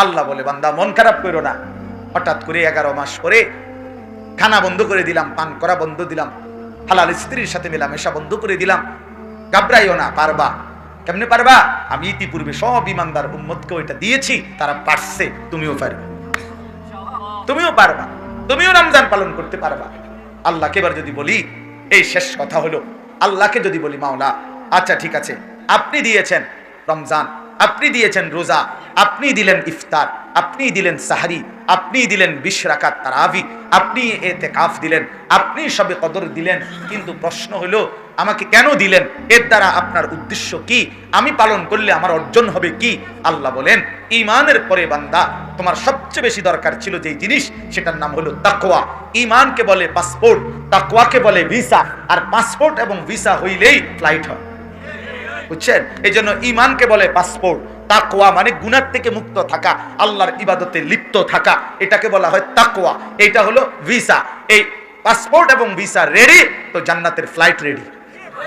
আল্লাহ বলে বান্দা মন খারাপ করো না, হঠাৎ করে 11 মাস পরে খানা বন্ধ করে দিলাম, পান করা বন্ধ দিলাম, হালাল স্ত্রীর সাথে মেলামেশা বন্ধ করে দিলাম, ঘাবড়াইও না, পারবা। কেমনে পারবা? আমি ইতিপূর্বে সব ইমানদার উম্মতকে ওইটা দিয়েছি, তারা পারছে, তুমিও পারবে, তুমিও পারবা, তুমিও রমজান পালন করতে পারবা। আল্লাহকে এবার যদি বলি, এই শেষ কথা হলো, আল্লাহকে যদি বলি মাওলা আচ্ছা ঠিক আছে, আপনি দিয়েছেন রমজান, আপনি দিয়েছেন রোজা, আপনি দিলেন ইফতার, আপনি দিলেন সাহরি, আপনি দিলেন 20 রাকাত তারাবি, আপনি ইতিকাফ দিলেন, আপনি শবে কদর দিলেন, কিন্তু প্রশ্ন হলো আমাকে কেন দিলেন? এর দ্বারা আপনার উদ্দেশ্য কি? আমি পালন করলে আমার অর্জন হবে কি? আল্লাহ বলেন ঈমানের পরে বান্দা তোমার সবচেয়ে বেশি দরকার ছিল যে জিনিস, সেটার নাম হলো তাকওয়া। ঈমানকে বলে পাসপোর্ট, তাকওয়াকে বলে ভিসা, আর পাসপোর্ট এবং ভিসা হইলেই ফ্লাইট হয়, বুঝছেন? এই জন্য ঈমানকে বলে পাসপোর্ট, তাকওয়া মানে গুনাহ থেকে মুক্ত থাকা, আল্লাহর ইবাদতে লিপ্ত থাকা, এটাকে বলা হয় তাকওয়া। এটা হলো ভিসা। এই পাসপোর্ট এবং ভিসা রেডি তো জান্নাতের ফ্লাইট রেডি।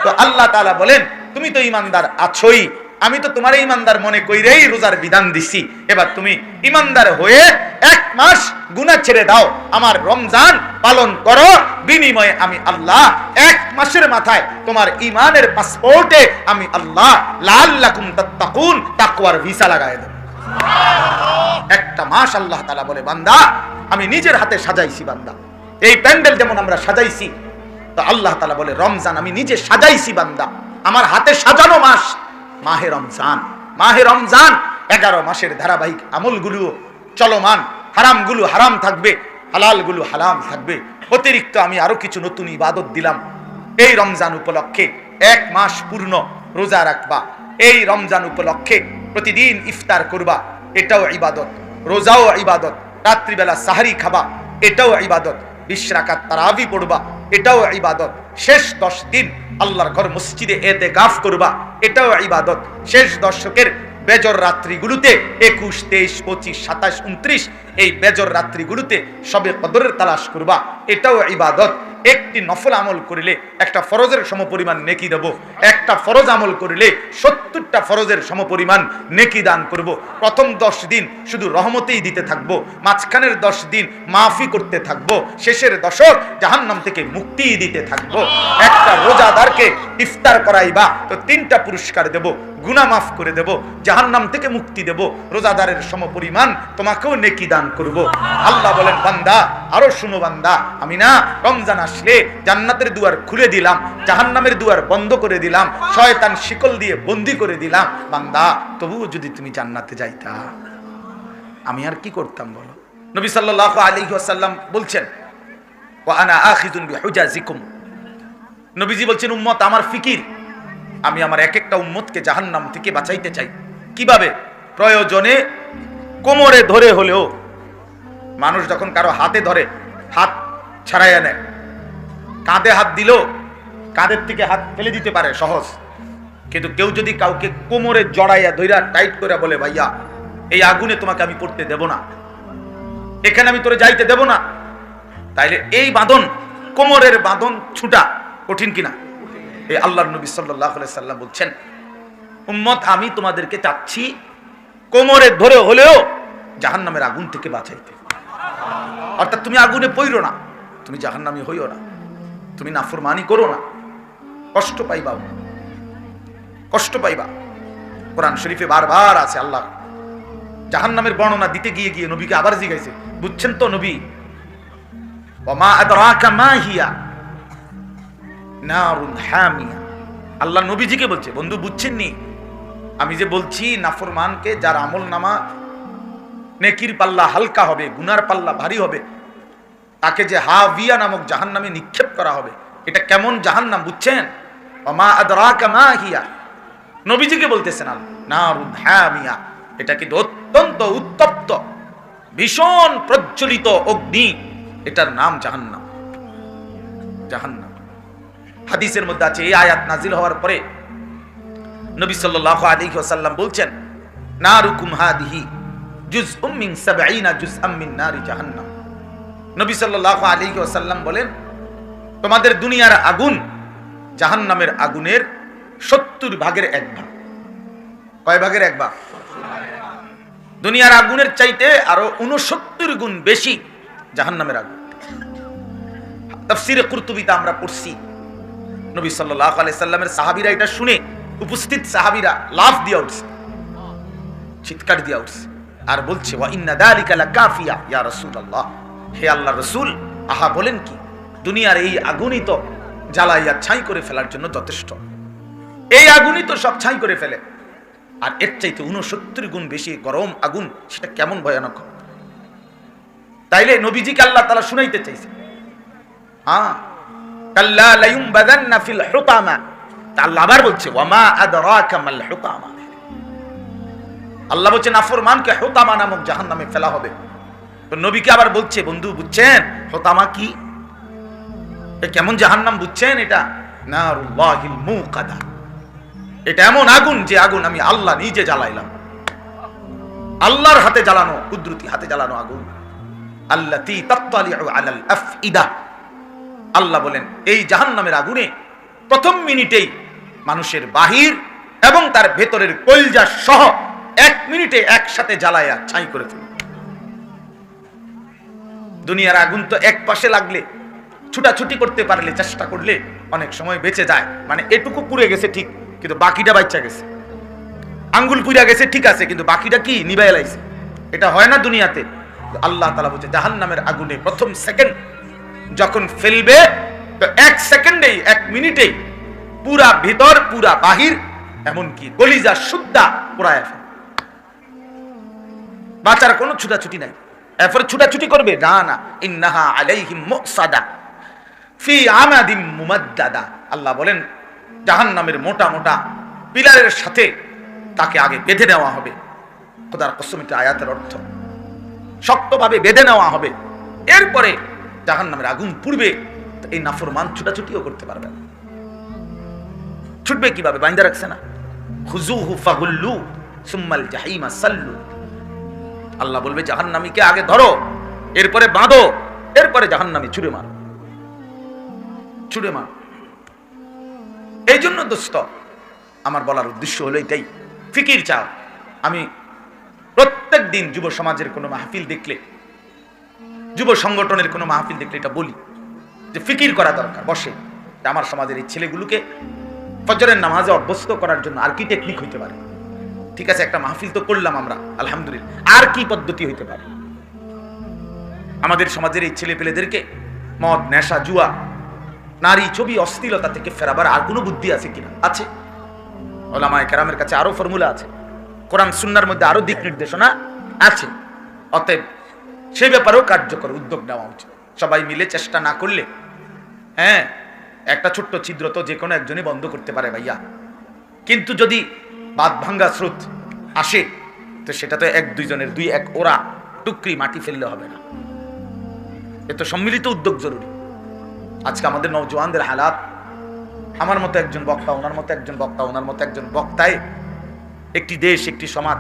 তো আল্লাহ তাআলা বলেন তুমি তো ঈমানদার আছোই, আমি তো তোমার ঈমানদার মনে কইরেই রোজার বিধান দিছি, এবার তুমি ঈমানদার হয়ে 1 মাস গুনাহ ছেড়ে দাও, আমার রমজান পালন করো, বিনিময়ে আমি আল্লাহ 1 মাসের মাথায় তোমার ঈমানের পাসপোর্টে আমি আল্লাহ লাআল্লাকুম তাত্তাকুন তাকওয়ার ভিসা লাগায় দেব। একটা মাস আল্লাহ তাআলা বলে বান্দা আমি নিজের হাতে সাজাইছি, বান্দা এই প্যান্ডেল যেমন আমরা সাজাইছি, তো আল্লাহ তাআলা বলে রমজান আমি নিজে সাজাইছি, বান্দা আমার হাতে সাজানো মাস মাহে রমজান। মাহে রমজান 11 মাসের ধারাবাহিক আমলগুলো চলমান, হারামগুলো হারাম থাকবে, হালালগুলো হালাল থাকবে। অতিরিক্ত আমি আরো কিছু নতুন ইবাদত দিলাম। এই রমজান উপলক্ষে 1 মাস পূর্ণ রোজা রাখবা, এই রমজান উপলক্ষে প্রতিদিন ইফতার করবা, এটাও ইবাদত। রোজাও ইবাদত, রাত্রিবেলা সাহরি খাবা, এটাও ইবাদত। 20 রাকাত তারাবি পড়বা, এটাও ইবাদত। শেষ 10 দিন আল্লাহর ঘর মসজিদে ইতিকাফ করবা, এটাও ইবাদত। শেষ দশকের বেজর রাত্রিগুলোতে 21, 23, 25, 27, 29 এই বেজর রাত্রিগুলোতে শবে কদরের তালাশ করবা, এটাও ইবাদত। একটি নফল আমল করিলে একটা ফরজের সমপরিমাণ নেকি দেব, একটা ফরজ আমল করিলে 70টা ফরজের সমপরিমাণ নেকি দান করব। প্রথম 10 দিন শুধু রহমতেই দিতে থাকবো, মাঝখানের 10 দিন মাফি করতে থাকবো, শেষের দশক জাহান্নাম থেকে মুক্তি দিতে থাকবো। একটা রোজাদারকে ইফতার করাইবা তো 3টা পুরস্কার দেব, গুনাহ মাফ করে দেব, জাহান্নাম থেকে মুক্তি দেব, রোজাদারের সমপরিমাণ তোমাকেও নেকি দান করব। আল্লাহ বলেন বান্দা আরো শুনো বান্দা, আমি না রমজান আসলে জান্নাতের দুয়ার খুলে দিলাম, জাহান্নামের দুয়ার বন্ধ করে দিলাম, শয়তান শিকল দিয়ে বন্দী করে দিলাম। বান্দা তবুও যদি তুমি জান্নাতে যাইতা আমি আর কি করতাম বলো? নবী সাল্লাল্লাহু আলাইহি ওয়াসাল্লাম বলছেন ওয়া আনা আখিযুন বিহুজাজিকুম, নবীজি বলছেন উম্মত আমার ফিকির, আমি আমার এক একটা উম্মতকে জাহান্নাম থেকে বাঁচাইতে চাই। কিভাবে? প্রয়োজনে কোমরে ধরে হলেও, মানুষ যখন কারো হাতে ধরে হাত ছাড়াইয়া নেয়, কাঁধে হাত দিল কাঁধের থেকে হাত ফেলে দিতে পারে সহজ, কিন্তু কেউ যদি কাউকে কোমরে জড়াইয়া ধইরা টাইট করে বলে ভাইয়া এই আগুনে তোমাকে আমি পড়তে দেব না, এখানে আমি তোরে যাইতে দেব না, তাইলে এই বাঁধন, কোমরের বাঁধন ছুটা কঠিন কিনা? এই আল্লাহর নবী সাল্লাল্লাহু আলাইহি সাল্লাম বলছেন উম্মত আমি তোমাদেরকে চাচ্ছি কোমরে ধরে হলেও জাহান্নামের আগুন থেকে বাঁচাইতে। অর্থাৎ তুমি আগুনে পইরো না, তুমি জাহান্নামী হইও না, তুমি নাফরমানি করো না, কষ্ট পাইবা, কষ্ট পাইবা। কোরআন শরীফে বারবার আছে আল্লাহ জাহান্নামের বর্ণনা দিতে গিয়ে গিয়ে নবীকে আবার জিজ্ঞাসা, বুঝছেন তো নবী? ওমা আদরাকা মা হিয়া নারুন হামিয়া। আল্লাহ নবীজিকে বলছে বন্ধু বুঝছেননি, আমি যে বলছি নাফরমানকে যার আমল নামা নেকির পাল্লা হালকা হবে, গুনার পাল্লা ভারী হবে, তাকে যে হাবিয়া নামক জাহান্নামে নিক্ষেপ করা হবে, এটা কেমন জাহান্নাম বুঝছেন? ওমা আদরাকা মা হিয়া, নবীজিকে বলতেছেন আল্লাহ নারুন হামিয়া, এটা কিন্তু অত্যন্ত উত্তপ্ত ভীষণ প্রজ্বলিত অগ্নি, এটার নাম জাহান্নাম। জাহান্নাম হাদিসের মধ্যে আছে এই আয়াত নাজিল হওয়ার পরে নবী সাল্লাল্লাহু আলাইহি ওয়াসাল্লাম বলছেন নারুকুম হাদিহি জুজউম মিন 70 জুজআম মিন নারি জাহান্নাম। নবী সাল্লাল্লাহু আলাইহি ওয়াসাল্লাম বলেন তোমাদের দুনিয়ার আগুন জাহান্নামের আগুনের 70 ভাগের 1 ভাগ। কয় ভাগের 1 ভাগ? দুনিয়ার আগুনের চাইতে আরো 69 গুণ বেশি জাহান্নামের আগুন। তাফসীরে কুরতুবীতে আমরা পড়ছি, নবী সাল্লাল্লাহু আলাইহি সাল্লামের সাহাবীরা এটা শুনে, উপস্থিত সাহাবীরা লাফ দিয়া উঠছে, চিৎকার দিয়া উঠছে, আর বলছে ওয়া ইন্না যালিকা লাকাফিয়া ইয়া রাসূলুল্লাহ, হে আল্লাহর রাসূল, আহা বলেন কি, দুনিয়ার এই আগুনই তো জ্বালাইয়া ছাই করে ফেলার জন্য যথেষ্ট। এই আগুনই তো সব ছাই করে ফেলে, আর এর চাইতে 69 গুণ বেশি গরম আগুন, সেটা কেমন ভয়ানক। তাইলে নবীজিকে আল্লাহ তাআলা শুনাইতে চাইছে, কাল্লা লায়ুমবাদান্না ফিল হুতামা। আল্লাহ আবার বলছে ওয়া মা আদরাকা মাল হুতামা। আল্লাহ বলছে নাফরমানকে হুতামা নামক জাহান্নামে ফেলা হবে। তো নবীকে আবার বলছে, বন্ধু বুঝছেন হুতামা কি? কেমন জাহান্নাম বুঝছেন? এটা নারুল্লাহিল মুকাদা, এটা এমন আগুন যে আগুন আমি আল্লাহ নিজে জ্বালাইলাম, আল্লাহর হাতে জ্বালানো, কুদরতি হাতে জ্বালানো আগুন। আল্লাতী তাত্তালিউ আলাল আফইদা। আল্লাহ বলেন এই জাহান্নামের আগুনে প্রথম মিনিটেই মানুষের বাহির এবং তার ভেতরের কলজা সহ 1 মিনিটে একসাথে জ্বালায়া ছাই করে ফেলে। দুনিয়ার আগুন তো এক পাশে লাগলে, ছুটাছুটি করতে পারলে, চেষ্টা করলে অনেক সময় বেঁচে যায়, মানে এটুকু পুড়ে গেছে ঠিক, কিন্তু বাকিটা বাচ্চা গেছে। আঙ্গুল পুড়ে গেছে ঠিক আছে, কিন্তু বাকিটা কি নিভাইয়া লাইছে। এটা হয় না দুনিয়াতে। আল্লাহ তাআলা বলছে জাহান্নামের আগুনে প্রথম সেকেন্ড যখন ফেলবে, তো 1 সেকেন্ডেই 1 মিনিটেই পুরা ভিতর পুরা বাহির এমনকি কলিজা সুদ্ধা পোড়ায় ফেলে। বাঁচার কোনো ছুটাছুটি নাই। এরপরে ছুটাছুটি করবে না, না, ইন্নাহা আলাইহিম মুসাদা ফি আমাদিম মুমাদ্দাদা। আল্লাহ বলেন জাহান্নামের মোটা মোটা পিলারের সাথে তাকে আগে বেঁধে নেওয়া হবে। খোদার কসম, এটা আয়াতের অর্থ, শক্তভাবে বেঁধে নেওয়া হবে। এরপরে জাহান্নামের আগুন পুড়বে, এই নাফরমান ছুটাছুটিও করতে পারবে না। ছুটবে কিভাবে? বাইন্দা রাখছে না, খুজুহু ফাগুল্লু সুম্মাল জাহিমা সাল্লু। আল্লাহ বলবে জাহান্নামীকে আগে ধরো, এরপরে বাঁধো, এরপরে জাহান্নামী ছুড়ে মারো, ছুড়ে মারো। এই জন্য দোস্ত, আমার বলার উদ্দেশ্য হলো এটাই, ফিকির চাও। আমি প্রত্যেক দিন যুব সমাজের কোনো মাহফিল দেখলে, যুব সংগঠনের কোনো মাহফিল দেখলে এটা বলি যে ফিকির করা দরকার। বসে আমার সমাজের এই ছেলেগুলোকে ফজরের নামাজে অভ্যস্ত করার জন্য আর কি টেকনিক হইতে পারে? ঠিক আছে, একটা মাহফিল তো করলাম আমরা, আলহামদুলিল্লাহ, আর কি পদ্ধতি হইতে পারে? আমাদের সমাজের এই ছেলে পেলেদেরকে মদ, নেশা, জুয়া, নারী, ছবি, অশ্লীলতা থেকে ফেরাবার আর কোনো বুদ্ধি আছে কিনা? আছে। ওলামায়ে কেরামের কাছে আরো ফর্মুলা আছে, কোরআন সুন্নাহর মধ্যে আরো দিক নির্দেশনা আছে। অতএব সে ব্যাপারেও কার্যকর উদ্যোগ নেওয়া উচিত। সবাই মিলে চেষ্টা না করলে, হ্যাঁ, একটা ছোট্ট ছিদ্র তো যে কোনো একজনই বন্ধ করতে পারে ভাইয়া, কিন্তু যদি বাঁধ ভাঙ্গা স্রোত আসে, তো সেটা তো 1-2 জনের 2-1 ওরা টুকরি মাটি ফেললে হবে না। এ তো সম্মিলিত উদ্যোগ জরুরি। আজকে আমাদের নওজওয়ানদের হালাত, আমার মতো একজন বক্তা, ওনার মতো একজন বক্তা, ওনার মতো একজন বক্তায় একটি দেশ, একটি সমাজ,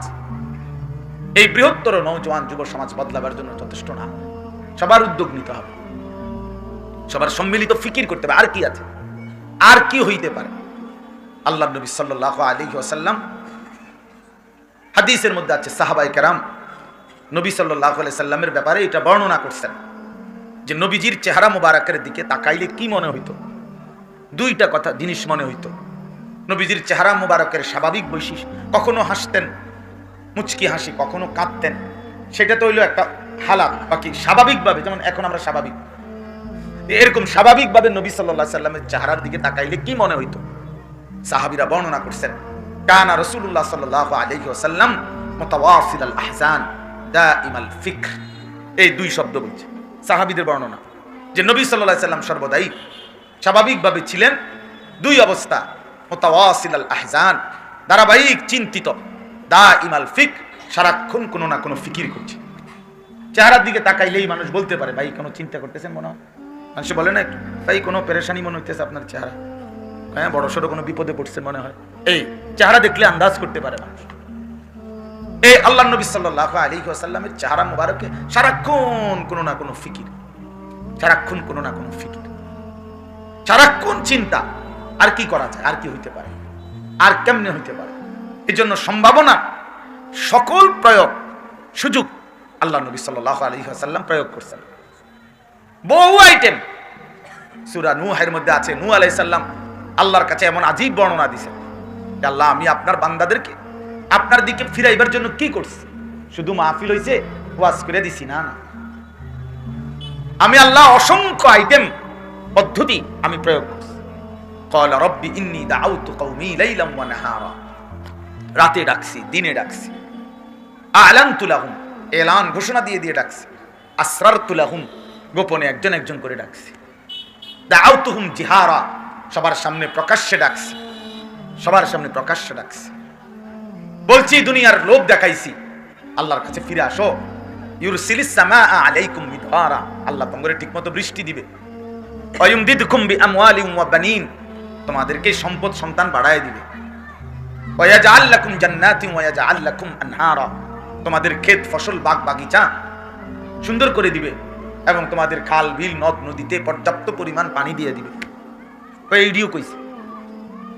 এই বৃহত্তর নওজওয়ান যুব সমাজ বদলাবার জন্য যথেষ্ট না। সবার উদ্যোগ নিতে হবে, সবার সম্মিলিত ফিকির করতে হবে। আর কি আছে? আর কি হইতে পারে? আল্লাহ নবী সাল্লাল্লাহু আলাইহি ওয়াসাল্লাম, হাদিসের মধ্যে আছে, সাহাবায়ে কেরাম নবী সাল্লাল্লাহু আলাইহি সাল্লামের ব্যাপারে এটা বর্ণনা করছেন যে নবীজির চেহারা মুবারকের দিকে তাকাইলে কি মনে হইতো? 2টা কথা জিনিস মনে হইতো। নবীজির চেহারা মুবারকের স্বাভাবিক বৈশিষ্ট্য, কখনো হাসতেন মুচকি হাসি, কখনো কাঁদতেন, সেটা তো হইলো একটা হালাত। বাকি স্বাভাবিকভাবে, যেমন এখন আমরা স্বাভাবিক, এরকম স্বাভাবিকভাবে নবী সাল্লাল্লাহু আলাইহি সাল্লামের চেহারার দিকে তাকাইলে কি মনে হইতো? সাহাবীরা বর্ণনা করছেন, কানা রাসূলুল্লাহ সাল্লাল্লাহু আলাইহি ওয়াসাল্লাম মুতাওয়াসিলাল আহজান দাইমাল ফিকর। এই 2 শব্দ বলছে সাহাবীদের বর্ণনা, যে নবী সাল্লাল্লাহু আলাইহি সাল্লাম সর্বদাই স্বাভাবিকভাবে ছিলেন 2 অবস্থা, মুতাওয়াসিলাল আহজান, ধারাবাহিক চিন্তিত, দাইমাল ফিকর, সারাক্ষণ কোনো না কোনো ফিকির করছে। চেহারার দিকে তাকাইলেই মানুষ বলতে পারে, ভাই কোনো চিন্তা করতেছেন মনে হয়। মানুষ বলে না, ভাই কোনো পেরেশানি মনে হইতেছে আপনার চেহারা, হ্যাঁ, বড় সড়ো কোনো বিপদে পড়ছে মনে হয়। এই চেহারা দেখলে আন্দাজ করতে পারে মানুষ। এই আল্লাহ নবী সাল্লাল্লাহু আলাইহি ওয়াসাল্লামের চেহারা মুবারকে সারাক্ষণ কোনো না কোনো ফিকির, সারাক্ষণ কোনো না কোনো ফিকির, সারাক্ষণ চিন্তা। আর কি করা যায়? আর কি হইতে পারে? আর কেমনে হইতে পারে? এই জন্য সম্ভাবনা সকল প্রয়োগ সুযোগ আল্লাহ নবী সাল্লাল্লাহু আলাইহি ওয়াসাল্লাম প্রয়োগ করছেন। বহু আইটেম সূরা নূহের মধ্যে আছে। নূহ আলাইহিস সালাম আল্লাহর কাছে এমন আজীব বর্ণনা দিয়েছেন, আল্লাহ আমি আপনার বান্দাদেরকে আপনার দিকে ফিরাইবার জন্য কি করছি? শুধু মাহফিল হইছে, ওয়াজ করে দিছি না, না, আমি আল্লাহ অসংখ্য আইটেম পদ্ধতি আমি প্রয়োগ করছি। ক্বালা রাব্বি ইন্নী দাআউতু কওমি লাইলাম ওয়া নাহারা, রাতে ডাকছি, দিনে ডাকছি। আ'লানতু লাহুম, এলান ঘোষণা দিয়ে দিয়ে ডাকছি। আসরারতু লাহুম, গোপনে একজন একজন করে ডাকছি। দাআউতুহুম জিহারা, সবার সামনে প্রকাশ্যে ডাকছি, সবার সামনে প্রকাশ্যে ডাকছি। বলছি দুনিয়ার লোভ দেখাইছি, আল্লাহর কাছে ফিরে আসো। ইউরসিলিস সামাআ আলাইকুম মিদরারা, আল্লাহ তোমাদের ঠিকমতো বৃষ্টি দিবে। ওয়ায়ুমদিদকুম বিআমওয়ালিন ওয়া বানিন, তোমাদেরকে সম্পদ সন্তান বাড়ায় দিবে। ওয়ায়াজআল লাকুম জান্নাতিন ওয়া ইয়াজআল লাকুম আনহারা, তোমাদের ক্ষেত ফসল বাগ বাগিচা সুন্দর করে দিবে এবং তোমাদের খাল বিল নদ নদীতে পর্যাপ্ত পরিমাণ পানি দিয়ে দিবে। এইডিও কইছে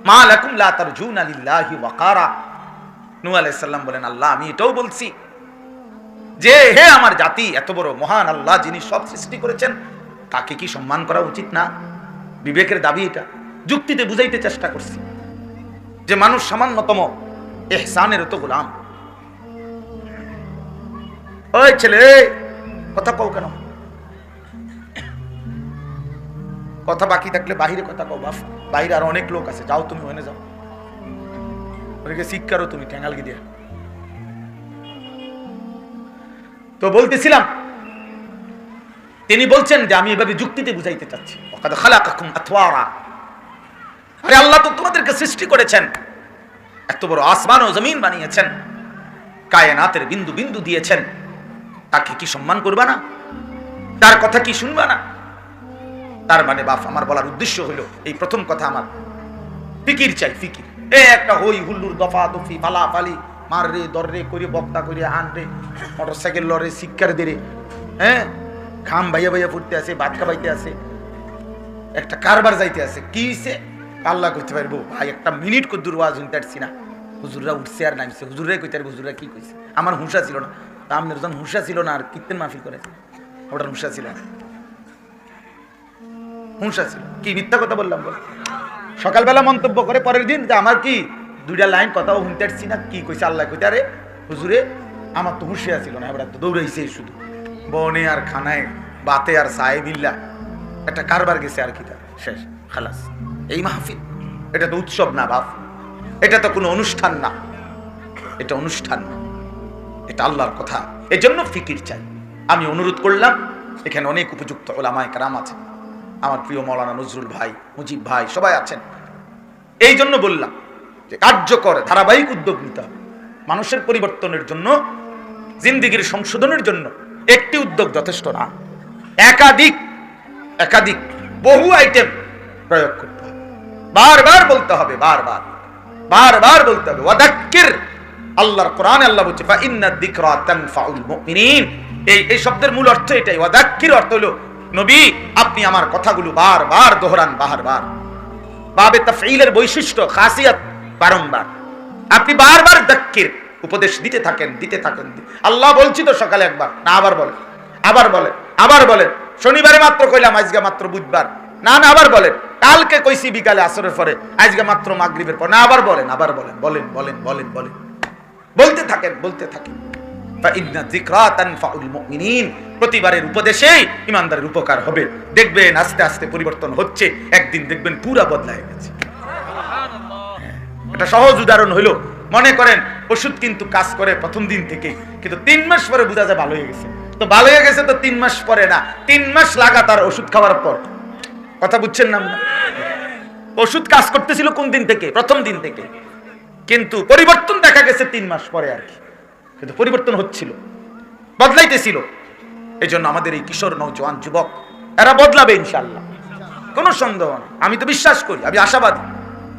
মা লাকুম লা তারজুনা লিল্লাহি ওয়াকারা। নূহ আলাইহিস সালাম বলেন, আল্লাহ আমি এটাও বলছি যে হে আমার জাতি, এত বড় মহান আল্লাহ যিনি সব সৃষ্টি করেছেন, তাকে কি সম্মান করা উচিত না? বিবেকের দাবি এটা। যুক্তিতে বুঝাইতে চেষ্টা করছি যে মানুষ সামান্যতম ইহসানের তো গোলাম। ওই ছেলে কথা কও কেন? কথা বাকি থাকলে বাহিরে কথা কও বাপ, বাইরে আর অনেক লোক আছে, যাও তুমি ওখানে যাও, ওদেরকে শিক্ষারও তুমি ঠ্যাঙ্গালগি দিয়ে। তো বলতেছিলাম, তিনি বলছেন যে আমি এভাবে যুক্তিতে বুঝাইতে চাচ্ছি। ওয়াকাদ খালাকাকুম আতওয়ারা, আরে আল্লাহ তো তোমাদেরকে সৃষ্টি করেছেন, এত বড় আসমান ও জমিন বানিয়েছেন, কায়নাতের বিন্দু বিন্দু দিয়েছেন, তাকে কি সম্মান করবা না? তার কথা কি শুনবা না? তার মানে বাপ আমার বলার উদ্দেশ্য হলো এই প্রথম কথা, আমার ফিকির চাই, ফিকির। একটা হই হুল্লুর দফা দফি ফালা ফালি মার রে দর রে করে বক্তা করে আন রে মোটরসাইকেল লরে শিক্ষার দে রে, হ্যাঁ খাম ভাইয়া ভাইয়া ফুটতে আছে, ভাত খাবাইতে আছে, একটা কারবার যাইতে আছে, কি হইছে আল্লাহ কইতে পারবো ভাই, একটা মিনিট কদ্দুর ওয়াজ শুনতে পারছি না, হুজুররা উঠছে আর নামছে, হুজুরাই কইতে পারবো হুজুররা কি কইছে। আমার হুঁশা ছিল না, তা আপনার যখন হুঁশা ছিল না আর কীর্তন মাহফিল করেছে, ওটার হুঁশা ছিল না, হুঁশা ছিল কি মিথ্যা কথা বললাম বল। সকালবেলা মন্তব্য করে পরের দিন যে আমার কি দুইটা লাইন কথাও শুনতে পারছি না, কি কইছে আল্লাহ কইতে, আরে হুজুরে আমার তো হুঁশিয়া ছিল না, এবার তো দৌড়াইছে শুধু বনে আর খানায় বাতে আর সাহেবিল্লা একটা কারবার গেছে আর কি, তার শেষ খালাস। এই মাহফিল এটা তো উৎসব না বাপ, এটা তো কোনো অনুষ্ঠান না, এটা অনুষ্ঠান না, এটা আল্লাহর কথা। এই জন্য ফিকির চাই। আমি অনুরোধ করলাম, এখানে অনেক উপযুক্ত ওলামায়ে কেরাম আছেন, আমার প্রিয় মাওলানা নজরুল ভাই, মুজিব ভাই, সবাই আছেন। এই জন্য বললাম যে কার্যকর ধারাবাহিক উদ্যোগ নিতে হবে মানুষের পরিবর্তনের জন্য, জিন্দেগির সংশোধনের জন্য। একটি উদ্যোগ যথেষ্ট না, একাধিক একাধিক বহু আইটেম প্রয়োগ করতে হবে, বারবার বলতে হবে, বারবার বারবার বলতে হবে। ওয়াদাক্কির, আল্লাহর কোরআনে আল্লাহ বলছে ফা ইন্নাদ যিকরা তানফাউল মুমিনিন, এই শব্দের মূল অর্থ এটাই। ওয়াদাক্কির অর্থ হলো নবী আপনি আমার কথাগুলো বারবার দোহরান, বারবার। বাবে তাফঈলের বৈশিষ্ট্য খাসিয়াত বারংবার, আপনি বারবার যাক্কির উপদেশ দিতে থাকেন, দিতে থাকেন। আল্লাহ বলছি তো সকালে একবার না, আবার বলেন, আবার বলেন, আবার বলেন। শনিবারে মাত্র কইলাম, আজকে মাত্র বুধবার, না না আবার বলেন। কালকে কইছি বিকালে আসরের পরে, আজকে মাত্র মাগরিবের পর, না আবার বলেন, আবার বলেন, বলেন বলেন বলেন বলেন, বলতে থাকেন, বলতে থাকেন। ফাইন্না যিকরা তানফাউল মুমিনিন, প্রতিবারের উপদেশেই ইমানদারের উপকার হবে। দেখবেন আস্তে আস্তে পরিবর্তন হচ্ছে, একদিন দেখবেন পুরা বদলায় গেছে। এটা সহজ উদাহরণ হলো, মনে করেন ওষুধ কিন্তু কাজ করে প্রথম দিন থেকে, কিন্তু 3 মাস পরে বোঝা যায় ভালো হয়ে গেছে। তো ভালো হয়ে গেছে তো 3 মাস পরে না, 3 মাস লাগাতার ওষুধ খাওয়ার পর। কথা বুঝছেন না? ওষুধ কাজ করতেছিল কোন দিন থেকে? প্রথম দিন থেকে, কিন্তু পরিবর্তন দেখা গেছে 3 মাস পরে আর কি। কিন্তু পরিবর্তন হচ্ছিল, বদলাইতেছিল। এই জন্য আমাদের এই কিশোর নওজোয়ান যুবক এরা বদলাবে ইনশাআল্লাহ, কোনো সন্দেহ নেই। আমি তো বিশ্বাস করি, আমি আশাবাদী,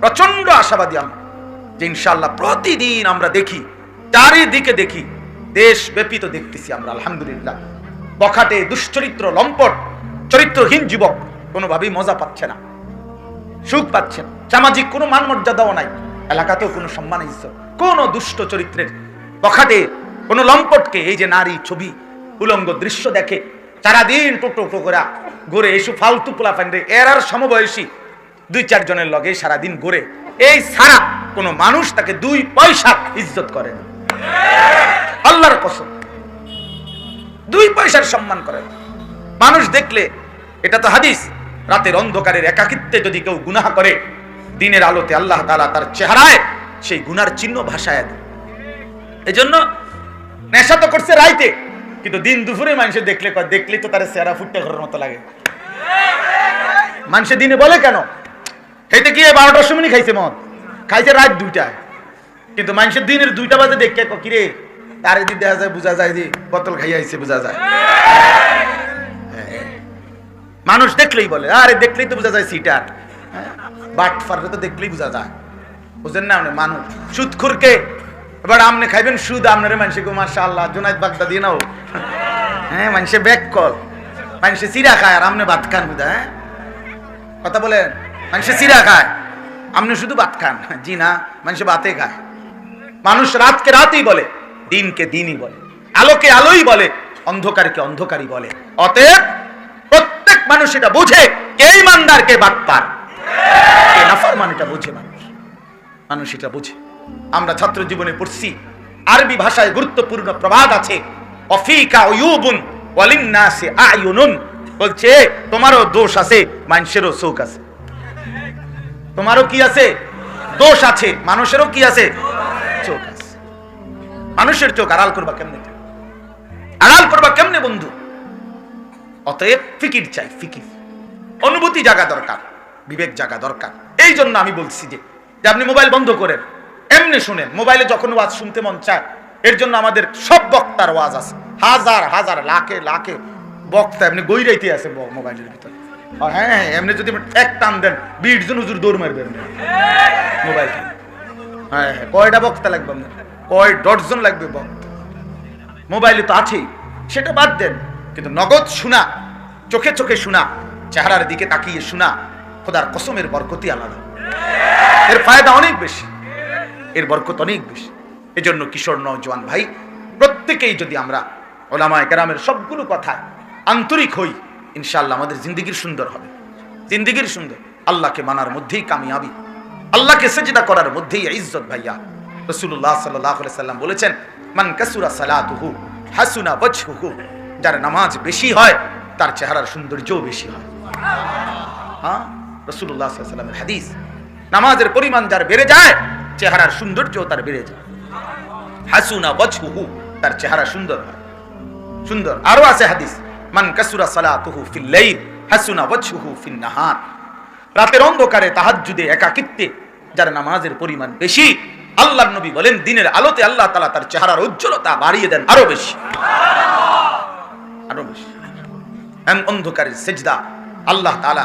প্রচন্ড আশাবাদী আমি যে ইনশাআল্লাহ প্রতিদিন আমরা দেখি, চারিদিকে দেখি, দেশব্যাপী তো দেখতেছি আমরা আলহামদুলিল্লাহ, বখাটে দুশ্চরিত্র লম্পট চরিত্রহীন যুবক কোনোভাবেই মজা পাচ্ছে না, সুখ পাচ্ছে না, সামাজিক কোনো মান মর্যাদাও নাই, এলাকাতেও কোনো সম্মান ইজ্জত, কোন দুষ্ট চরিত্রের বখাটে কোন লম্পটকে এই যে নারী ছবি উলঙ্গ দৃশ্য দেখে সারাদিন টোটো করে ঘুরে এসব ফালতু পোলা ফান্ডে এর আর সমবয়সী 2-4 জনের লগে সারাদিন ঘুরে, এই ছাড়া কোন মানুষ তাকে 2 পয়সা ইজ্জত করে না। আল্লাহর কসম, 2 পয়সার সম্মান করে না। মানুষ দেখলে, এটা তো হাদিস, রাতের অন্ধকারের একাকিত্বে যদি কেউ গুনাহ করে, দিনের আলোতে আল্লাহ তাআলা তার চেহারায় সেই গুনার চিহ্ন ভাসায় দেয়। এজন্য নেশা তো করছে রাইতে, কিন্তু দিন দুপুরে মানুষে দেখলে তো তার চেহারা ফুটতে ঘরের মতো লাগে। মানুষে দিনে বলে কেন, খেতে গিয়ে 12টার সময় খাইছে মদ, খাইছে রাত 2টায়, কিন্তু মানুষের দিনের 2টা বাজে দেখে কিরে তার এদিক দেখা যায়, বোঝা যায় যে বোতল খাইয়া আইছে, বোঝা যায়। মানুষ দেখলেই বলে, আরে দেখলেই তো বোঝা যায় সিটার, বাট ফাররে তো দেখলেই বোঝা যায়। বুঝেন না? মানুষ সুদখোরকে এবার আপনি খাইবেন সুদ, আপনার মানুষে গো মাশাআল্লাহ জুনাইদ বাগদাদি নাও, হ্যাঁ মানুষে ব্যাক কল, মানুষে চিরা খায় আর আপনি ভাত খান। বুঝা? হ্যাঁ কথা বলেন, মানুষে চিরা খায়, আপনি শুধু ভাত খান। জি না, মানুষে ভাতে খায়। মানুষ রাতকে রাতই বলে, দিনকে দিনই বলে, আলোকে আলোই বলে, অন্ধকারকে অন্ধকারই বলে। অতএব প্রত্যেক মানুষ এটা বুঝে কে ইমানদার কে বাটপার, কে নাফরমান, এটা বুঝে মানুষ এটা বুঝে। আমরা ছাত্র জীবনে পড়ছি আরবি ভাষায় গুরুত্বপূর্ণ প্রবাদ আছে, অফিকা উয়ুবুন ওয়ালিন্নাসি আয়ুনুন, বলছে তোমারও দোষ আছে, মানুষেরও চোখ আছে। তোমারও কি আছে? দোষ আছে, মানুষেরও কি আছে? চোখ আছে। মানুষের চোখ আড়াল করবা কেমনে? আড়াল করবা কেমনে বন্ধু? অতএব ফিকির চাই, ফিকির, অনুভূতি জাগা দরকার, বিবেক জাগা দরকার। এই জন্য আমি বলছি যে আপনি মোবাইল বন্ধ করেন, এমনি শুনেন। মোবাইলে যখন ওয়াজ শুনতে মন চায়, এর জন্য আমাদের সব বক্তার ওয়াজ আছে, হাজার হাজার লাখে লাখে বক্তা এমনি গৈরাইতে আছে মোবাইলের ভিতরে। হ্যাঁ, এমনি যদি এক টান দেন 20 জন হুজুর দৌড় মারবেন মোবাইল। হ্যাঁ, কয়টা বক্তা লাগবে আপনার? কয় ডজন লাগবে বক্তা? মোবাইলে তো আছেই, সেটা বাদ দেন। কিন্তু নগদ শোনা, চোখে চোখে শোনা, চেহারার দিকে তাকিয়ে শোনা, খোদার কসমের বরকতই আলাদা, এর ফায়দা অনেক বেশি, এর বরকত অনেক বেশি। এজন্য কিশোর নওজোয়ান ভাই, প্রত্যেকেই যদি আমরা ওলামায়ে কেরামের সবগুলো কথা আন্তরিক হই, ইনশাআল্লাহ আমাদের জিন্দেগির সুন্দর হবে, জিন্দেগির সুন্দর। আল্লাহকে মানার মধ্যেই কামিয়াবি, আল্লাহকে সিজদা করার মধ্যেই ইজ্জত। ভাইয়া রাসূলুল্লাহ সাল্লাল্লাহু আলাইহি সাল্লাম বলেছেন, মান কাসুরা সালাতুহু হাসুনা ওয়াজহুহু, যার নামাজ বেশি হয় তার চেহারার সৌন্দর্যও বেশি হয়। হ্যাঁ, রাসূলুল্লাহ সাল্লাল্লাহু আলাইহি সাল্লামের হাদিস, নামাজের পরিমাণ যার বেড়ে যায় চেহারার সৌন্দর্যও তার বেড়ে যায়। হাসুনা ওয়াজহুহু, তার চেহারা সুন্দর হয়, সুন্দর। আরো আছে হাদিস, মান কাসুরা সালাতুহু ফিল লাইল হাসুনা ওয়াজহুহু ফিন নাহার, রাতের অন্ধকারে তাহাজ্জুদে একাকিত্বে যার নামাজের পরিমাণ বেশি, আল্লাহর নবী বলেন দিনের আলোতে আল্লাহ তাআলা তার চেহারার উজ্জ্বলতা বাড়িয়ে দেন আরো বেশি, আরো বেশি। অন্ধকারের সেজদা আল্লাহ তাআলা,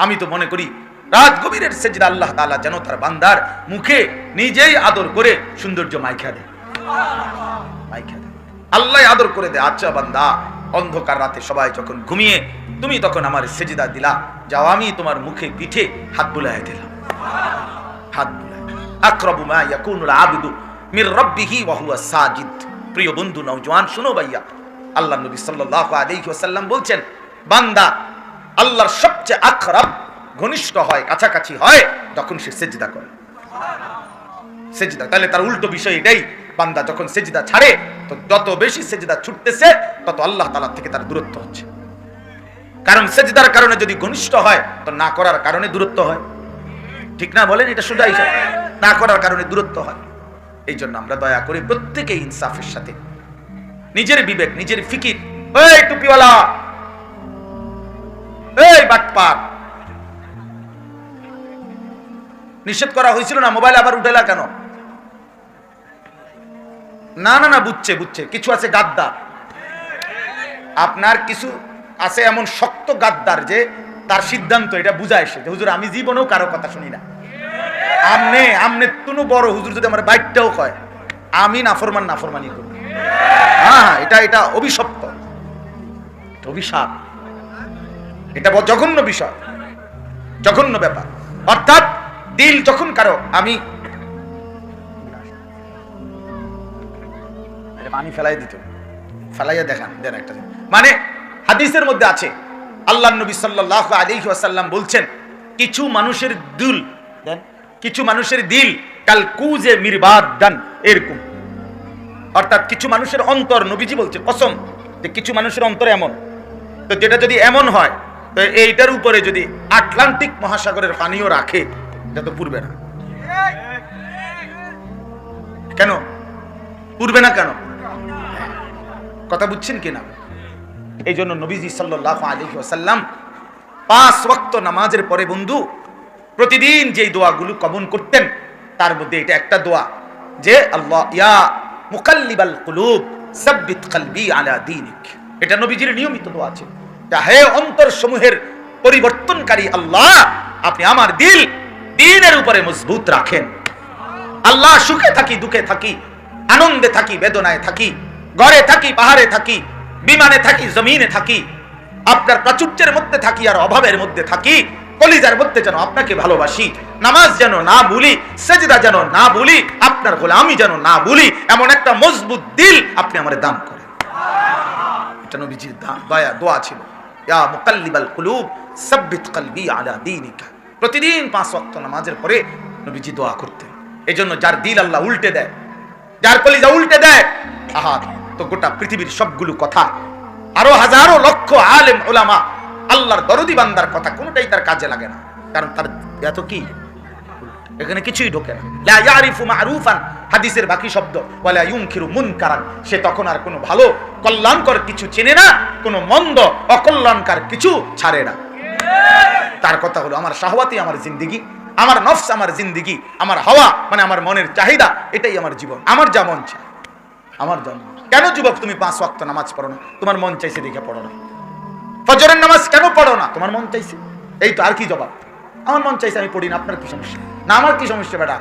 আমি তো মনে করি রাত গভীরের সেজদা আল্লাহ তাআলা যেন তার বান্দার মুখে নিজেই আদর করে সৌন্দর্য মাইখা দেয়, মাইখা দেয়, আল্লাহ আদর করে দেয়। আচ্ছা বান্দা, অন্ধকার রাতে সবাই যখন ঘুমিয়ে, তুমি তখন আমার সেজদা দিলা, যাও আমি তোমার মুখে পিঠে হাত বুলায় দিলাম, হাত বুলায়। আকরাবু মা ইয়াকুনুল আবদু মির রাব্বিহি ওয়া হুয়া সাজিদ। প্রিয় বন্ধু নওজোয়ান, শুনো ভাইয়া, আল্লাহ নবী সাল্লাল্লাহু আলাইহি ওয়াসাল্লাম বলছেন, বান্দা আল্লাহর সবচেয়ে আকরাব, ঘনিষ্ঠ হয়, কাছাকাছি হয় যখন সে সেজদা করে। সেজদা, তাহলে তার উল্টো বিষয় এটাই, বান্দা যখন সেজদা ছাড়ে তো যত বেশি সেজদা ছুটতেছে তত আল্লাহ তাআলা থেকে তার দূরত্ব হচ্ছে। কারণ সেজদার কারণে যদি ঘনিষ্ঠ হয় তো না করার কারণে দূরত্ব হয়, ঠিক না বলেন? এটা সোজা হিসাব, না করার কারণে দূরত্ব হয়। এই জন্য আমরা দয়া করে প্রত্যেকেই ইনসাফের সাথে নিজের বিবেক, নিজের ফিকির, এই টুপিওয়ালা, এই বাটপার, নিষেধ করা হয়েছিল না মোবাইল আবার উঠেলা কেন? না না না, বুঝছে বুঝছে, কিছু আছে গাদ্দার, আপনার কিছু আছে এমন শক্ত গাদ্দার যে তার সিদ্ধান্ত এটা বুঝায় সে, হুজুর আমি জীবনেও কারো কথা শুনি না, আমনে আমনে তুনু বড় হুজুর যদি আমার বাইকটাও কয় আমি নাফরমানি করি। হ্যাঁ, এটা এটা অভিশপ্ত, অভিশাপ, এটা জঘন্য বিষয়, জঘন্য ব্যাপার। অর্থাৎ দিল যখন কারো, আমি পানি ফেলাই দিত, ফেলাইয়া দেখান দেন একটা। মানে হাদিসের মধ্যে আছে আল্লাহর নবী সাল্লাল্লাহু আলাইহি ওয়াসাল্লাম বলছেন কিছু মানুষের দিল দেন, কিছু মানুষের দিল কাল কুজে মিরবাদ দান, এরকম। অর্থাৎ কিছু মানুষের অন্তর, নবীজি বলছে কসম যে কিছু মানুষের অন্তর এমন, তো যেটা যদি এমন হয় তো এইটার উপরে যদি আটলান্টিক মহাসাগরের পানিও রাখে এটা তো পুরবে না। কেন পুরবে না? কেন? কথা বুঝছেন কিনা? এই জন্য নবীজি সাল্লাল্লাহু আলাইহি ওয়াসাল্লাম 5 ওয়াক্ত নামাজের পরে বন্ধু প্রতিদিন যেই দোয়াগুলো কবুল করতেন তার মধ্যে এটা একটা দোয়া যে আল্লাহ ইয়া মুকাল্লিবাল কুলুব সাব্বিত কলবি আলা দীনিক। এটা নবীজির নিয়মিত দোয়া আছে। হে অন্তর সমূহের পরিবর্তনকারী আল্লাহ, আপনি আমার দ্বীনের উপরে মজবুত রাখেন। আল্লাহ, সুখে থাকি দুঃখে থাকি, আনন্দে থাকি বেদনায় থাকি, ঘরে থাকি পাহাড়ে থাকি, বিমানে থাকি জমিনে থাকি, আপনার প্রাচুর্যের মধ্যে থাকি আর অভাবের মধ্যে থাকি, কলিজার মধ্যে যেন আপনাকে ভালোবাসি, নামাজ যেন না ভুলি, সেজদা যেন না ভুলি, আপনার গোলামি যেন না ভুলি, এমন একটা মজবুত দিল আপনি আমারে দান করেন। এটা নবীজির দোয়া ছিল, ইয়া মুকাল্লিবাল কুলুব সাব্বিত কলবি আলা দীনিকা। প্রতিদিন 5 ওয়াক্ত নামাজের পরে নবীজি দোয়া করতেন। এজন্য যার দিল আল্লাহ উল্টে দেয়, যার কলিজা উল্টে দেয়, আহা, তো গোটা পৃথিবীর সবগুলো কথা, আরো হাজারো লক্ষ আলেম উলামা আল্লাহর দরদি বান্দার কথা কোনটাই তার কাজে লাগে না, কারণ তার এত কি এখানে কিছুই ঢোকে না। লা ইয়ারিফু মারুফান, হাদিসের বাকি শব্দ, ওয়ালা ইউনকিরু মুনকারান, সে তখন আর কোনো ভালো কল্যাণকর কিছু চেনে না, কোনো মন্দ অকল্যাণকর কিছু ছাড়ে না। তার কথা হলো আমার শাহওয়াতই আমার জিন্দেগি, আমার নফস আমার জিন্দেগি, আমার হাওয়া মানে আমার মনের চাহিদা, এটাই আমার জীবন, আমার যা মন চায় আমার জন্য। কেন যুবক তুমি 5 ওয়াক্ত নামাজ পড়ো না? তোমার মন চাইছে দেখে পড়ো না। ফজরের নামাজ কেন পড়ো না? তোমার মন চাইছে। এই তো, আর কি জবাব? আমার মন চাইছে আমি পড়ি না, আপনার কি সমস্যা? না আমার কি সমস্যা বেটা,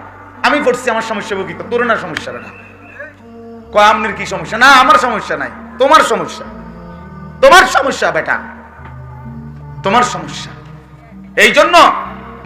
আমি পড়ছি, আমার সমস্যা কি? তোর না সমস্যা বেটা। কয় আপনার কি সমস্যা? না আমার সমস্যা নাই, তোমার সমস্যা, তোমার সমস্যা বেটা, তোমার সমস্যা। এই জন্য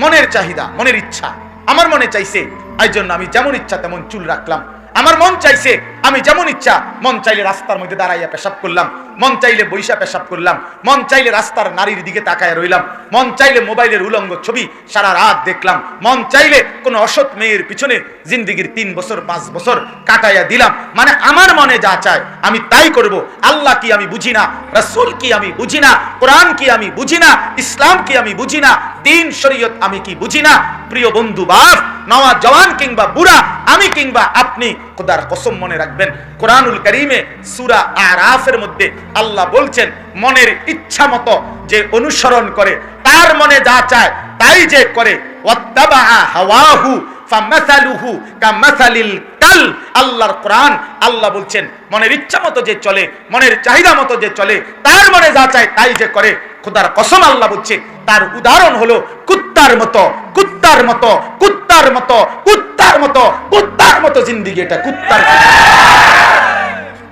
মনের চাহিদা, মনের ইচ্ছা, আমার মনে চাইছে এই জন্য আমি যেমন ইচ্ছা তেমন চুল রাখলাম, আমার মন চাইছে আমি যেমন ইচ্ছা, মন চাইলে রাস্তার মধ্যে দাঁড়াইয়া পেশাব করলাম, মন চাইলে বৈশা পেশাব করলাম, মন চাইলে রাস্তার নারীর দিকে তাকায় রইলাম, মন চাইলে মোবাইলের উলঙ্গ ছবি সারা রাত দেখলাম, মন চাইলে কোনো অসৎ মেয়ের পিছনে জিন্দেগির 3 বছর 5 বছর কাটাইয়া দিলাম। মানে আমার মনে যা চায় আমি তাই করব। আল্লাহ কি আমি বুঝি না, রাসূল কি আমি বুঝি না, কোরআন কি আমি বুঝি না, ইসলাম কি আমি বুঝি না, দ্বীন শরীয়ত আমি কি বুঝি না? প্রিয় বন্ধু বাপ, নওয়া জওয়ান কিংবা বুড়া, আমি কিংবা আপনি, খোদার কসম মনে রাখবেন, কোরআনুল কারীমে সূরা আরাফের মধ্যে আল্লাহ বলছেন মনের ইচ্ছা মতো যে অনুসরণ করে, তার মনে যা চায় তাই যে করে, ওয়াত্তাবা হাওয়াহু ফামাসালুহু কামাসালিল কাল। আল্লাহর কোরআন, আল্লাহ বলছেন মনের ইচ্ছা মতো যে চলে, মনের চাহিদা মতো যে চলে, তার মনে যা চায় তাই যে করে, খোদার কসম আল্লাহ বলছে তার উদাহরণ হলো কুত্তার মতো, কুত্তার মতো, কুত্তার মতো, কুত্তার মতো, কুত্তার মতো জিন্দেগি। এটা কুত্তার।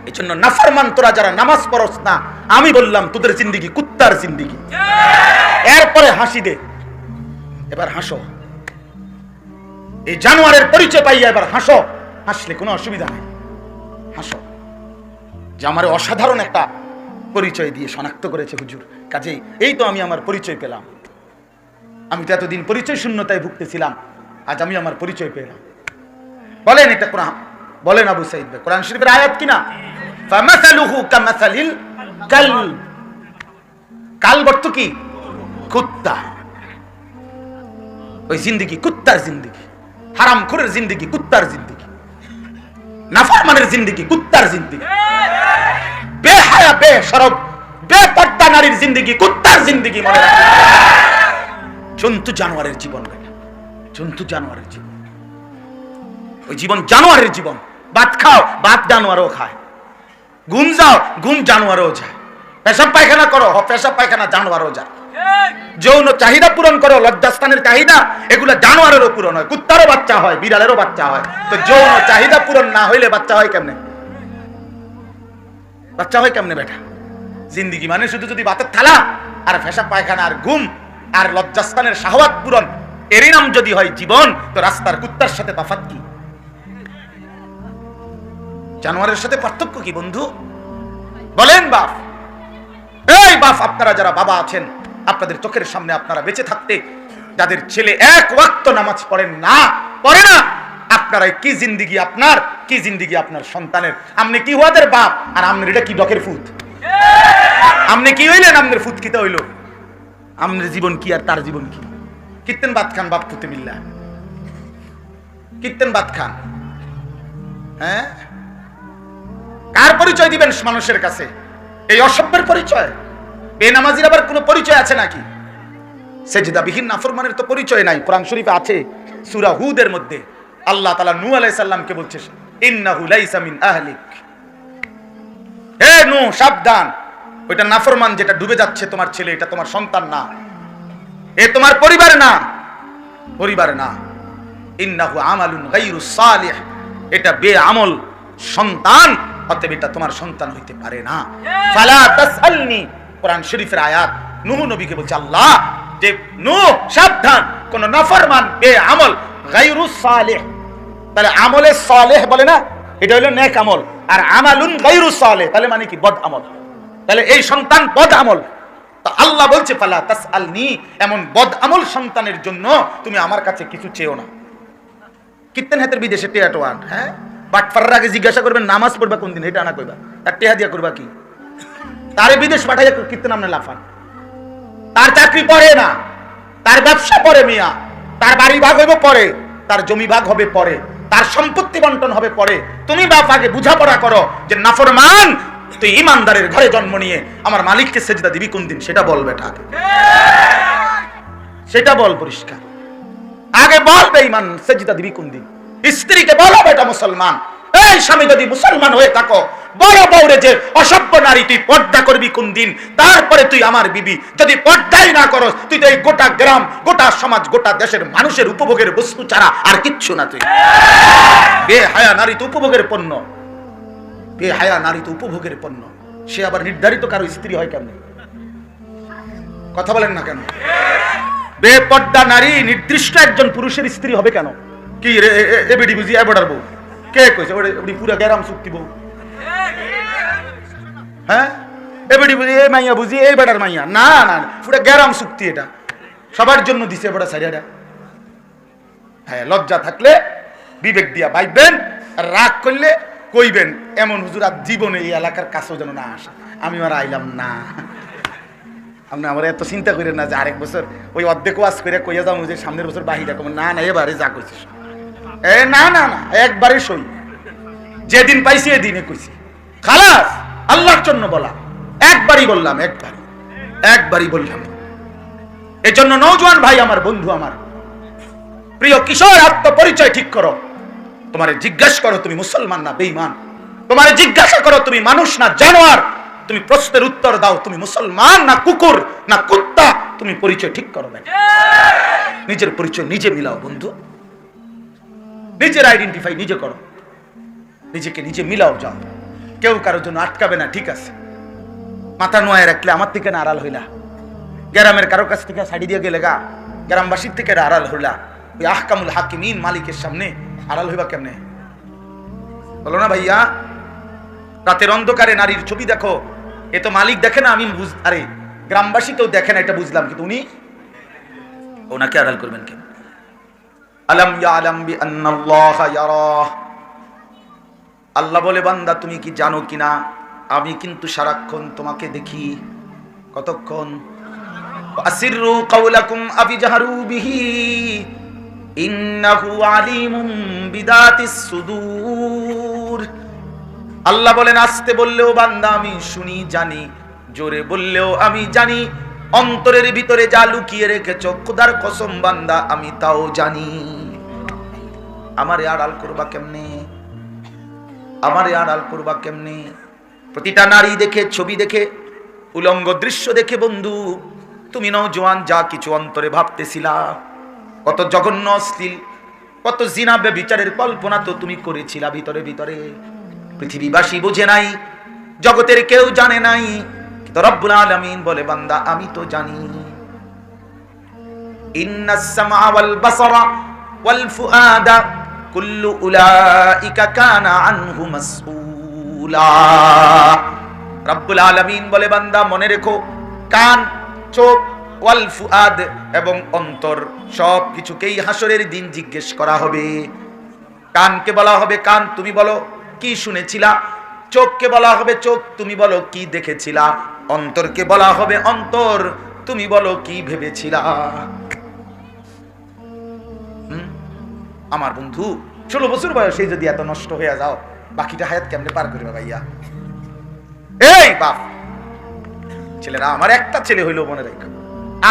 এই জন্য নাফরমান তোরা যারা নামাজ পড়স না, আমি বললাম তোদের জিন্দেগি কুত্তার জিন্দেগি। এরপরে হাসি দে, এবার হাসো, এই জানোয়ারের পরিচয় পাইয়া এবার হাসো, হাসলে কোনো অসুবিধা নেই, হাসো যে আমার অসাধারণ একটা পরিচয় দিয়ে শনাক্ত করেছে হুজুর, কাজেই এই তো আমি আমার পরিচয় পেলাম। আমি তো এতদিন পরিচয় শূন্যতায় ভুগতেছিলাম, আজ আমি আমার পরিচয় পেলাম। বলেন এটা কোরআন, বলেন আবু সাঈদ ভাই, কোরআন শরীফের আয়াত কিনা? ফামাসালুহু কামাসালিল কালব। কালব অর্থ কি? কুত্তা। ওই জিন্দেগি কুত্তার জিন্দেগি, হারামখোরের জিন্দেগি কুত্তার জিন্দেগি, নাফরমানের জিন্দেগি কুত্তার জিন্দেগি, বেহায়া বেশরম বেপর্দা নারীর জিন্দেগি কুত্তার জিন্দেগি। মনে রাখবেন, জন্তু জানোয়ারের জীবন, জন্তু জানোয়ারের জীবন, ওই জীবন জানোয়ারের জীবন। ভাত খাও, ভাত জানোয়ারও খায়, ঘুম যাও, ঘুম জানোয়ারও যায়, পেশাব পায়খানা করো, পেশাব পায়খানা জানোয়ারও যায়, যৌন চাহিদা পূরণ করো, লজ্জাস্থানের চাহিদা, এগুলো জানোয়ারেরও পূরণ হয়, কুত্তারও বাচ্চা হয়, বিড়ালেরও বাচ্চা হয়। তো যৌন চাহিদা পূরণ না হইলে বাচ্চা হয় কেমনে? বাচ্চা হয় কেমনে বেটা? জিন্দেগি মানে শুধু যদি ভাতের থালা আর পেশাব পায়খানা আর ঘুম আর লজ্জাস্থানের শাহওয়াত পূরণ, এরই নাম যদি হয় জীবন, তো রাস্তার কুত্তার সাথে তফাৎ কি? জানোয়ারের সাথে পার্থক্য কি বন্ধু? বলেন বাপ। এই বাপ, আপনারা যারা বাবা আছেন, আপনাদের চোখের সামনে আপনারা বেঁচে থাকতে যাদের ছেলে এক ওয়াক্ত নামাজ পড়ে না, আপনারা কি জিন্দিগি আপনার, কি জিন্দিগি আপনার সন্তানের? আপনি কি ওদের বাপ, আর আপনার এটা কি ডকের ফুট? আপনি কি হইলেন? আপনার ফুট কিতা হইল? আপনার জীবন কি আর তার জীবন কি? কিত্তেন বাদ খান বাপ পুতে মিল্লা, কিত্তেন বাদ খান। হ্যাঁ, কার পরিচয় দিবেন মানুষের কাছে? এই অসভ্যের পরিচয়? বেনামাজির আবার কোনো পরিচয় আছে নাকি? সেজদাবিহীন নাফরমানের তো পরিচয় নাই। কোরআন শরীফে আছে, সূরা হুদের মধ্যে আল্লাহ তাআলা নূহ আলাইহিস সালামকে বলছে, ইন্নাহু লাইসা মিন আহলিক। হে নূহ, সাবধান, ওইটা নাফরমান যেটা ডুবে যাচ্ছে তোমার ছেলে, এটা তোমার সন্তান না, এ তোমার পরিবার না, পরিবার না। ইন্নাহু আমালুন গায়রুস সালিহ, এটা বেআমল সন্তান, অতএব এটা তোমার সন্তান হইতে পারে না। ফালা তাসআলনি, কোরআন শরীফের আয়াত। নূহ নবীকে বলছে আল্লাহ যে নূহ সাবধান, কোন নাফরমান বেআমল গায়রুস সালিহ। তাহলে আমলে সালেহ বলে না, এটা হলো নেক আমল, আর আমালুন গায়রুস সালেহ তাহলে মানে কি? বদ আমল। তাহলে এই সন্তান বদ আমল। তো আল্লাহ বলছে ফালা তাসআলনি, এমন বদ আমল সন্তানের জন্য তুমি আমার কাছে কিছু চেয়েও না। কিত্তেন হাতের বিদেশে টেয়াটোয়ান, হ্যাঁ, বাটফাররা আগে জিজ্ঞাসা করবেন নামাজ পড়বা কোন দিন, এটা আনা কইবা, তার টেহা দিয়া করবা কি? তারে বিদেশ পাঠাইয়া কিত্তেন আপনি লাফান? তার চাকরি পড়ে না, তার ব্যবসা পড়ে মিয়া, তার বাড়ি ভাগ হইব পরে, তার জমি ভাগ হবে পরে, তার সম্পত্তি বন্টন হবে পরে। তুমি বাপ আগে বুঝাপড়া করো যে নাফরমান, তুই ইমানদারের ঘরে জন্ম নিয়ে আমার মালিককে সেজদা দিবি কোন দিন, সেটা বল বেটা, সেটা বল পরিষ্কার। আগে বল বেঈমান, সেজদা দিবি কোন দিন? স্ত্রীকে বলো বেটা মুসলমান, এই স্বামী যদি মুসলমান হয়ে থাকো, বড় বউরে যে অসভ্য নারী, তুই পর্দা করবি কোন দিন, তারপরে তুই আমার বিবি। যদি পর্দাই না করস, তুই তো এই গোটা গ্রাম, গোটা সমাজ, গোটা দেশের মানুষের উপভোগের বস্তু ছাড়া আর কিচ্ছু না। তুই বেহায়া নারী তো উপভোগের পণ্য, বেহায়া নারী তো উপভোগের পণ্য। সে আবার নির্ধারিত কারো স্ত্রী হয় কেমন? কথা বলেন না কেন? বেপর্দা নারী নির্দিষ্ট একজন পুরুষের স্ত্রী হবে কেন? কি এবিডি বুঝি এবড়ার বউ? কে কইছে? ওডি পুরা গ্রাম চুক্তি বউ। হ্যাঁ, এবিডি বুঝি এই মাইয়া বুঝি এই বেড়ার মাইয়া? না না, পুরা গ্রাম চুক্তি, এটা সবার জন্য দিছে বড় সারিয়াটা। হ্যাঁ, লজ্জা থাকলে বিবেক দিয়া ভাইবেন, আর রাগ করলে কইবেন এমন হুজুর আর জীবনে এই এলাকার কাছেও যেন না আসা, আমি আর আইলাম না। আপনি আমার এত চিন্তা করেন না যে আরেক বছর ওই অর্ধেক ওয়াজ করে কইয়া যাবো যে সামনের বছর বাহিরা কম। না না, এবারে যা কইছিস, এ না না না, একবারে সই, যেদিন পাইছি এদিনে কইছি, খালাস, আল্লাহর জন্য বলা, একবারই বললাম, একবারই বললাম। এই জন্য নওজোয়ান ভাই আমার, বন্ধু আমার, প্রিয় কিশোর, আত্মপরিচয় ঠিক করো। তোমারে জিজ্ঞাসা করো তুমি মুসলমান না বেঈমান, তোমারে জিজ্ঞাসা করো তুমি মানুষ না জানোয়ার, তুমি প্রশ্নের উত্তর দাও তুমি মুসলমান না কুকুর না কুত্তা। তুমি পরিচয় ঠিক করো, নিজের পরিচয় নিজে মিলাও বন্ধু, নিজের আইডেন্টিফাই নিজে করো, নিজেকে নিজে মিলাও। যাও, কেউ কারোর জন্য আটকাবে না, ঠিক আছে? মাথা নোয়ায় রাখলে আমার থেকে না আড়াল হইলা, গ্রামের কারো কাছ থেকে ছাড়ি দিয়ে গেলে গা, গ্রামবাসীর থেকে আড়াল হইলা, ওই আহকামুল হাকিমিন মালিকের সামনে আড়াল হইবা কেমনে? বলো না ভাইয়া, রাতের অন্ধকারে নারীর ছবি দেখো, এ তো মালিক দেখে না, আমি আরে গ্রামবাসী কেউ দেখে না, এটা বুঝলাম, কিন্তু উনি ওনাকে আড়াল করবেন কেন? আলাম ইয়ালাম বিআন্নাল্লাহা ইয়ারাহ, আল্লাহ বলে বান্দা তুমি কি জানো কিনা আমি কিন্তু সারাক্ষণ তোমাকে দেখি। কতক্ষণ? আসিররু কাওলাকুম আবিজাহারু বিহি ইন্নাহু আলিমুম বিদাতিস সুদূর। আল্লাহ বলেন আস্তে বললেও বান্দা আমি শুনি জানি, জোরে বললেও আমি জানি, অন্তরের ভিতরে যা লুকিয়ে রেখেছ খোদার কসম বান্দা আমি তাও জানি। আমারে আড়াল করবা কেমনে? আমারে আড়াল করবা কেমনে? প্রতিটা নারী দেখে, ছবি দেখে, উলঙ্গ দৃশ্য দেখে বন্ধু তুমি নওজোয়ান যা কিছু অন্তরে ভাবতেছিলা, কত জঘন্য অশ্লীল, কত জিনা ব্যভিচারের কল্পনা তো তুমি করেছিলা ভিতরে ভিতরে। পৃথিবীবাসী বুঝে নাই, জগতের কেউ জানে নাই, কিন্তু রব্বুল আলামিন বলে বান্দা আমি তো জানি। ইন্নাস সামআ ওয়াল বাসারা ওয়াল ফুআদা কুল্লু উলাইকা কানা আনহু মাসউল। মাসউলা। রব্বুল আলামিন বলে বান্দা মনে রেখো, কান, চোখ, ওয়াল ফুআদ এবং অন্তর সব কিছুকেই হাসরের দিন জিজ্ঞেস করা হবে। কানকে বলা হবে কান, তুমি বলো কি শুনেছিলা। চোখকে বলা হবে চোখ, তুমি বলো কি দেখেছিলা। অন্তরকে বলা হবে অন্তর, তুমি বলো কি ভেবেছিলা। আমার বন্ধু 16 বছর বয়সে যদি এত নষ্ট হয়ে যাও, বাকিটা হায়াত কেমনে পার করবে ভাইয়া? এই বাপ ছেলেরা, আমার একটা ছেলে হইলো মনে রাখো,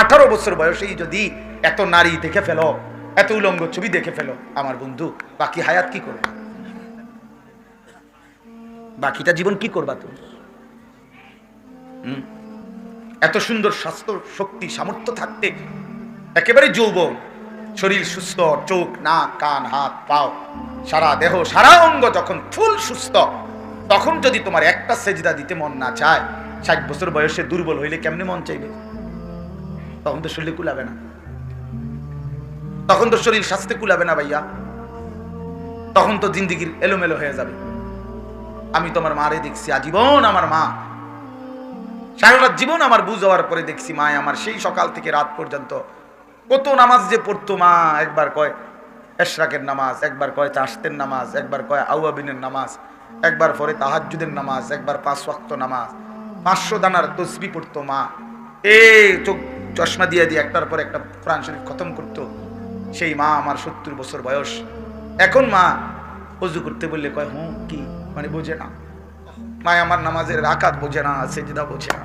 18 বছর বয়সেই যদি এত নারী দেখে ফেলো, এত উলঙ্গ ছবি দেখে ফেলো, আমার বন্ধু বাকি হায়াত কি করবে? বাকিটা জীবন কি করবা তুমি? এত সুন্দর স্বাস্থ্য, শক্তি, সামর্থ্য থাকতে, একেবারে যৌবন, শরীর সুস্থ, চোখ, নাক, কান, হাত, পাও, সারা দেহ, সারা অঙ্গ যখন ফুল সুস্থ, তখন যদি তোমার একটা সেজদা দিতে মন না চায়, 60 বছর বয়সে দুর্বল হইলে কেমনে মন চাইবে? তখন তো শরীরে কুলাবে না, তখন তো শরীর স্বাস্থ্যে কুলাবে না ভাইয়া, তখন তো জিন্দিগির এলোমেলো হয়ে যাবে। আমি তোমার মারে দেখছি আজীবন, আমার মা সারাটা জীবন আমার বুঝ হওয়ার পরে দেখছি মা আমার সেই সকাল থেকে রাত পর্যন্ত কত নামাজ যে পড়তো। মা একবার কয় এশরাকের নামাজ, একবার কয় চাশতের নামাজ, একবার কয় আউয়াবিনের নামাজ, একবার পরে তাহাজ্জুদের নামাজ, একবার 5 ওয়াক্ত নামাজ, 500 দানার তসবিহ পড়তো মা। চোখ চশমা দিয়ে দিয়ে একটার পর একটা কোরআন শরীফ খতম করতো। সেই মা আমার 70 বছর বয়স। এখন মা ওযু করতে বললে কয় কি মানে বোঝে না। মা আমার নামাজের রাকাত বোঝে না, সিজদা বোঝে না।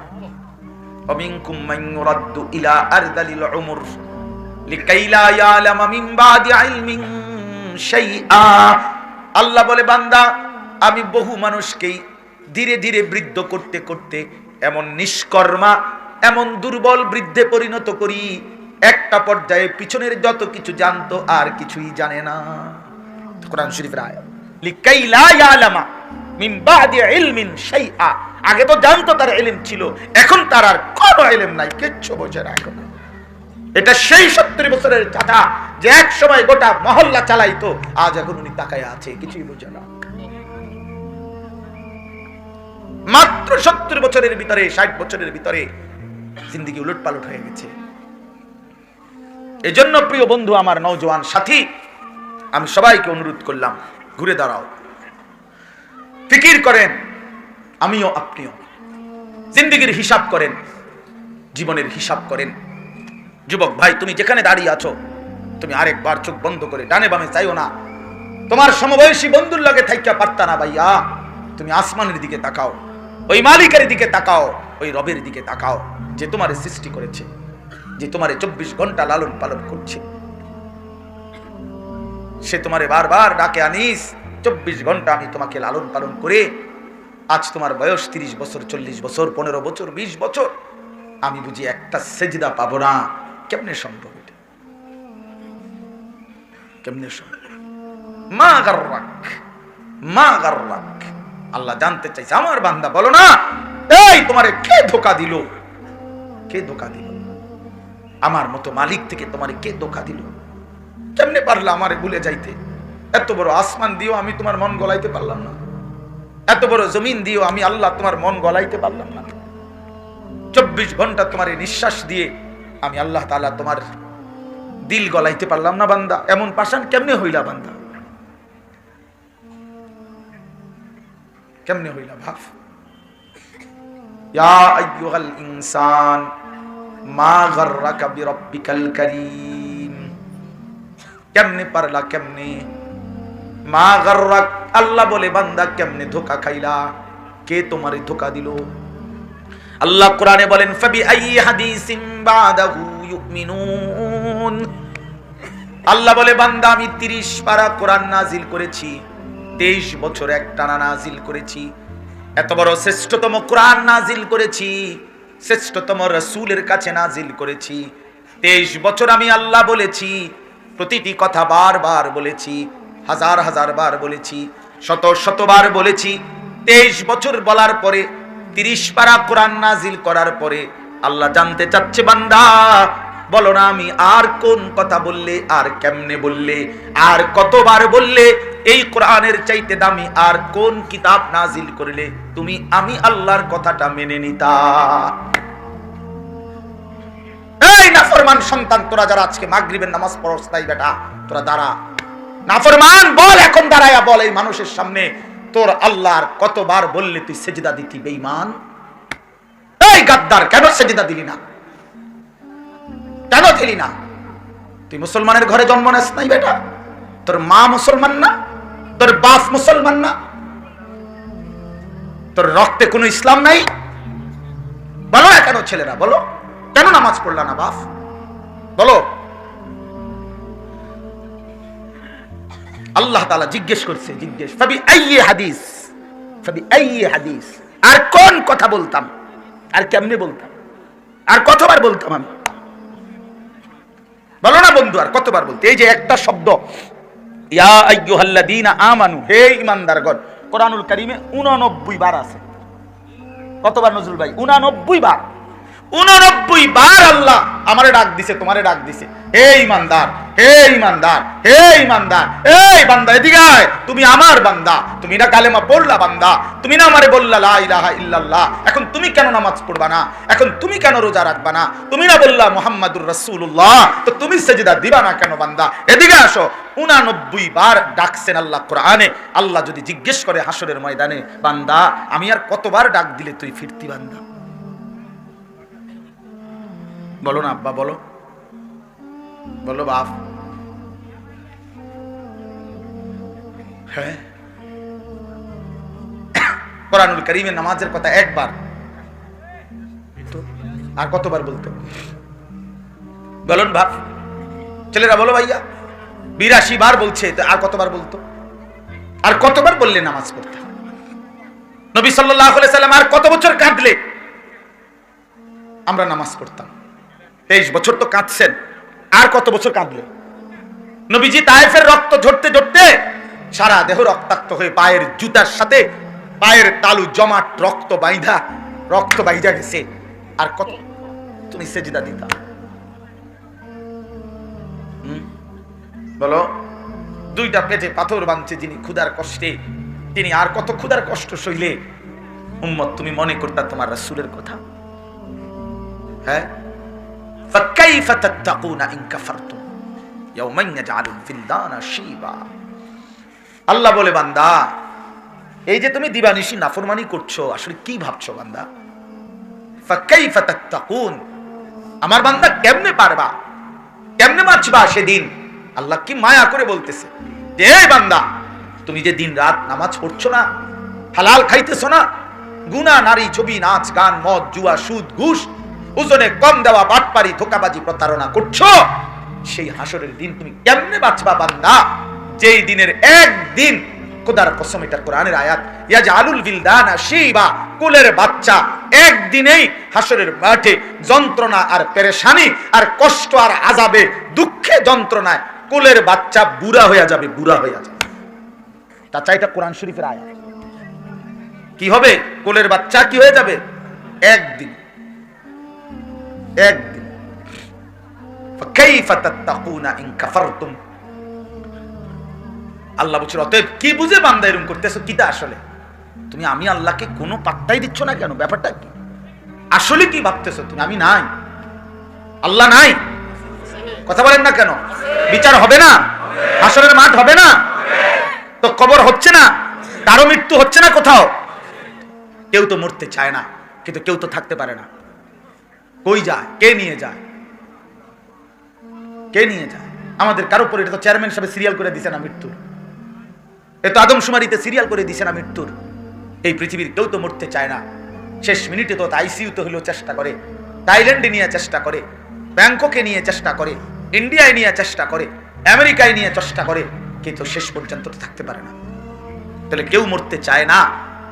ওমিনকুম মান ইউরাদ্দু ইলা আরদালিল উমর লিকাই লা ইয়ালামা মিন বাদি ইলমিন শাইআ। আল্লাহ বলে বান্দা, আমি বহু মানুষকেই ধীরে ধীরে বৃদ্ধ করতে করতে এমন নিষ্কর্মা, এমন দুর্বল বৃদ্ধে পরিণত করি, একটা পর্যায়ে পিছনের যত কিছু জানতো আর কিছুই জানে না। কোরআন শরীফের আয়াত, লিকাই লা ইয়ালামা মিন বাদি ইলমিন শাইআ। আগে তো জানতো তার ইলম ছিল, এখন তার আর কোনো ইলম নাই, কিচ্ছু বোঝে না এখন। এটা সেই 70 বছরের চাচা যে এক সময় গোটা মহল্লা চালাইতো, আজ এখন উনি তাকায় আছে, কিছুই বোঝে না। মাত্র 70 বছরের ভিতরে, 60 বছরের ভিতরে জিন্দেগি উলটপালট হয়ে গেছে। এজন্য প্রিয় বন্ধু, আমার নওজোয়ান সাথী, আমি সবাইকে অনুরোধ করলাম, ঘুরে দাঁড়াও, ফিকির করেন, আমিও আপনিও জিন্দেগির হিসাব করেন, জীবনের হিসাব করেন। যুবক ভাই, তুমি যেখানে দাঁড়িয়ে আছো, তুমি আরেকবার চোখ বন্ধ করে ডানে বামে চাইও না। তোমার সমবয়সী বন্ধুর লগে থাইকা পারতা না ভাইয়া, তুমি আসমানের দিকে তাকাও, ওই মালিকের দিকে তাকাও, ওই রবের দিকে তাকাও, যে তোমারে সৃষ্টি করেছে, যে তোমারে 24 ঘন্টা লালন পালন করছে। সে তোমারে বারবার ডাকে, আনিস 24 ঘন্টা আমি তোমাকে লালন পালন করে আজ তোমার বয়স 30 বছর, 40 বছর, 15 বছর, 20 বছর, আমি বুঝি একটা সেজদা পাবো না? কেমনে সম্ভব? এটা কেমনে সম্ভব? মা গাররাক, মা গাররাক। আল্লাহ জানতে চাইছে, আমার বান্দা বলো না, এই তোমারে কে ধোঁকা দিল? কে ধোঁকা দিল? আমার মতো মালিক থেকে তোমারে কে ধোঁকা দিল? কেমনে পারলা আমারে ভুলে যাইতে? এত বড় আসমান দিও আমি তোমার মন গলাইতে পারলাম না, এত বড় জমিন দিও আমি আল্লাহ তোমার মন গলাইতে পারলাম না, 24 ঘন্টা তোমার নিঃশ্বাস দিয়ে আমি আল্লাহ তাআলা তোমার দিল গলাইতে পারলাম না। বান্দা এমন পাষাণ কেমনে হইলা? বান্দা কেমনে হইলা? ভাব। ইয়া আইয়ুহাল ইনসান মা গাররাকা বিরাব্বিকাল কারীম। কেমনে পারলা? কেমনে? মা গাররাক, আল্লাহ বলে বান্দা কেমনে ধোঁকা খাইলা? কে তোমারে ধোঁকা দিল? আল্লাহ কোরআনে বলেন, ফাবি আইয়ি হাদিসিন বাদাহু ইউমিনুন। আল্লাহ বলে বান্দা আমি 30 পারা কোরআন নাজিল করেছি, 23 বছর একটানা নাজিল করেছি, এত বড় শ্রেষ্ঠতম কোরআন নাজিল করেছি, শ্রেষ্ঠতম রাসূলের কাছে নাজিল করেছি। 23 বছর আমি আল্লাহ বলেছি, প্রতিটি কথা বারবার বলেছি, হাজার হাজার বার বলেছি, শত শতবার বলেছি। 23 বছর বলার পরে, 30 পারা কোরআন নাজিল করার পরে আল্লাহ জানতে চাচ্ছে, বান্দা বলো না আমি আর কোন কথা বললে, আর কেমনে বললে, আর কতবার বললে এই কোরআনের চাইতে দামি আর কোন কিতাব নাজিল করলে তুমি আমি আল্লাহর কথাটা মেনে নিতা? এই নাফরমান সন্তান, তোরা যারা আজকে মাগরিবের নামাজ পড়ছ তাই বেটা, তোরা দাঁড়া। নাফরমান, বল এখন দাঁড়ায়া বল এই মানুষের সামনে, তোর আল্লাহর কতবার বললে তুই সেজদা দিতি? বেঈমান, এই গাদ্দার, কেন সেজদা দিলি না? কেন দিলি না? তুই মুসলমানের ঘরে জন্ম নেস নাই বেটা? তোর মা মুসলমান না? তোর বাপ মুসলমান না? তোর রক্তে কোনো ইসলাম নাই? বলো না কেন ছেলেরা, বলো কেন নামাজ পড়লা না বাপ? বলো। আল্লাহ তাআলা জিজ্ঞেস করছে, জিজ্ঞেস ফাবি আইয়ি হাদিস, ফাবি আইয়ি হাদিস, আর কোন কথা বলতাম, আর কেমনে বলতাম, আর কতবার বলতাম আমি? বলো না বন্ধু, আর কতবার বলতে? এই যে একটা শব্দ ইয়া আইয়ুহাল্লাযীনা আমানু, হে ঈমানদারগণ, কোরআনুল কারীমে 89 বার আছে। কতবার নজরুল ভাই? 89 বার। 89 বার আল্লাহ আমারে ডাক দিছে, তোমারে ডাক দিছে, হে ঈমানদার, হে ঈমানদার, হে ঈমানদার, এই বান্দা এদিকে আয়, তুমি আমার বান্দা, তুমি না কালেমা পড়লা বান্দা, তুমি না আমারে বললা লা ইলাহা ইল্লাল্লাহ, এখন তুমি কেন নামাজ পড়বা না? এখন তুমি কেন রোজা রাখবা না? তুমি না বললা মুহাম্মাদুর রাসূলুল্লাহ, তো তুমি সিজদা দিবা না কেন বান্দা? এদিকে আসো। 89 বার ডাকছেন আল্লাহ কোরআনে। আল্লাহ যদি জিজ্ঞেস করে হাসরের ময়দানে, বান্দা আমি আর কতবার ডাক দিলে তুই ফিরতি বান্দা? বলো না আব্বা, বলো, বলো বাপ। হ্যাঁ, কোরআনুল কারীমের নামাজের কথা একবার, আর কতবার বলতো? বলুন বাপ, ছেলেরা বলো ভাইয়া। 82 বার বলছে, আর কতবার বলতো? আর কতবার বললে নামাজ পড়তে? নবী সাল্লাল্লাহু আলাইহি সাল্লাম আর কত বছর কাঁদলে আমরা নামাজ পড়তাম? 23 বছর তো কাঁদছেন, আর কত বছর কাঁদলে? নবীজি তায়েফের রক্ত ঝরতে ঝরতে সারা দেহ রক্তাক্ত হয়ে পায়ের জুতার সাথে পায়ের তালু জমাট রক্ত বাইধা গেছে, আর কত তুমি সেজদা দিতা? বলো। 2টা পেটে পাথর বাঁধছে যিনি ক্ষুধার কষ্টে, তিনি আর কত ক্ষুধার কষ্ট সইলে উম্মত তুমি মনে করতা তোমার রাসূলের কথা? হ্যাঁ, فكيف تتقون إن كفرتم يوما يجعل الولدان شيبا। আল্লাহ বলে, বান্দা এই যে তুমি দিবানিশি নাফরমানি করছো, আসলে কি ভাবছো বান্দা? فكيف تتقون, আমার বান্দা কেমনে পারবা, কেমনে বাঁচবা সেদিন? আল্লাহ কি মায়া করে বলতেছে যে এই বান্দা, তুমি যে দিন রাত নামাজ পড়ছো না, হালাল খাইতেছো না, গুনাহ, নারী, ছবি, নাচ, গান, মদ, জুয়া, সুদ, ঘুষ, ওজনে কম দেওয়া, বাটপারি, ধোঁকাবাজি, প্রতারণা করছো, সেই হাসরের দিন তুমি কেমনে বাঁচবা বান্দা? যেই দিনের একদিন, খোদার কসম, এটা কোরআনের আয়াত, ইয়াজআলুল বিলদানা শিবা, কুলের বাচ্চা একদিনেই হাসরের মাঠে যন্ত্রণা আর পেরেশানি আর কষ্ট আর আযাবে, দুঃখে, যন্ত্রণায় কুলের বাচ্চা বুড়া হয়ে যাবে, বুড়া হয়ে যাবে। চাচা, এটা কোরআন শরীফের আয়াত। কি হবে? কুলের বাচ্চা কি হয়ে যাবে? একদিন। ফাকাইফা তাত্তাকুনা ইন কাফারতুম। আল্লাহ বলছে, অতএব কি বুঝে বান্দা এরকম করতেছো? কিটা আসলে তুমি আমি আল্লাহকে কোনো পাত্তাই দিচ্ছ না কেন? ব্যাপারটা কি? আসলে কি ভাবতেছো তুমি? আমি নাই, আল্লাহ নাই, কথা বলেন না কেন? বিচার হবে না? হাসরের মাঠ হবে না? তো কবর হচ্ছে না? কারো মৃত্যু হচ্ছে না কোথাও? কেউ তো মরতে চায় না, কিন্তু কেউ তো থাকতে পারে না। কই যায়? কে নিয়ে যায়? কে নিয়ে যায়? আমাদের কারো পরে, এটা তো চেয়ারম্যান সাহেব সিরিয়াল করে দিছে না মৃত্যুর? এ তো আদমশুমারিতে সিরিয়াল করে দিছে না মৃত্যুর? এই পৃথিবীর কেউ তো মরতে চায় না। শেষ মিনিটে তো আইসিইউতে হলেও চেষ্টা করে, থাইল্যান্ডে নিয়ে চেষ্টা করে, ব্যাংককে নিয়ে চেষ্টা করে, ইন্ডিয়ায় নিয়ে চেষ্টা করে, আমেরিকায় নিয়ে চেষ্টা করে, কিন্তু শেষ পর্যন্ত তো থাকতে পারে না। তাহলে কেউ মরতে চায় না,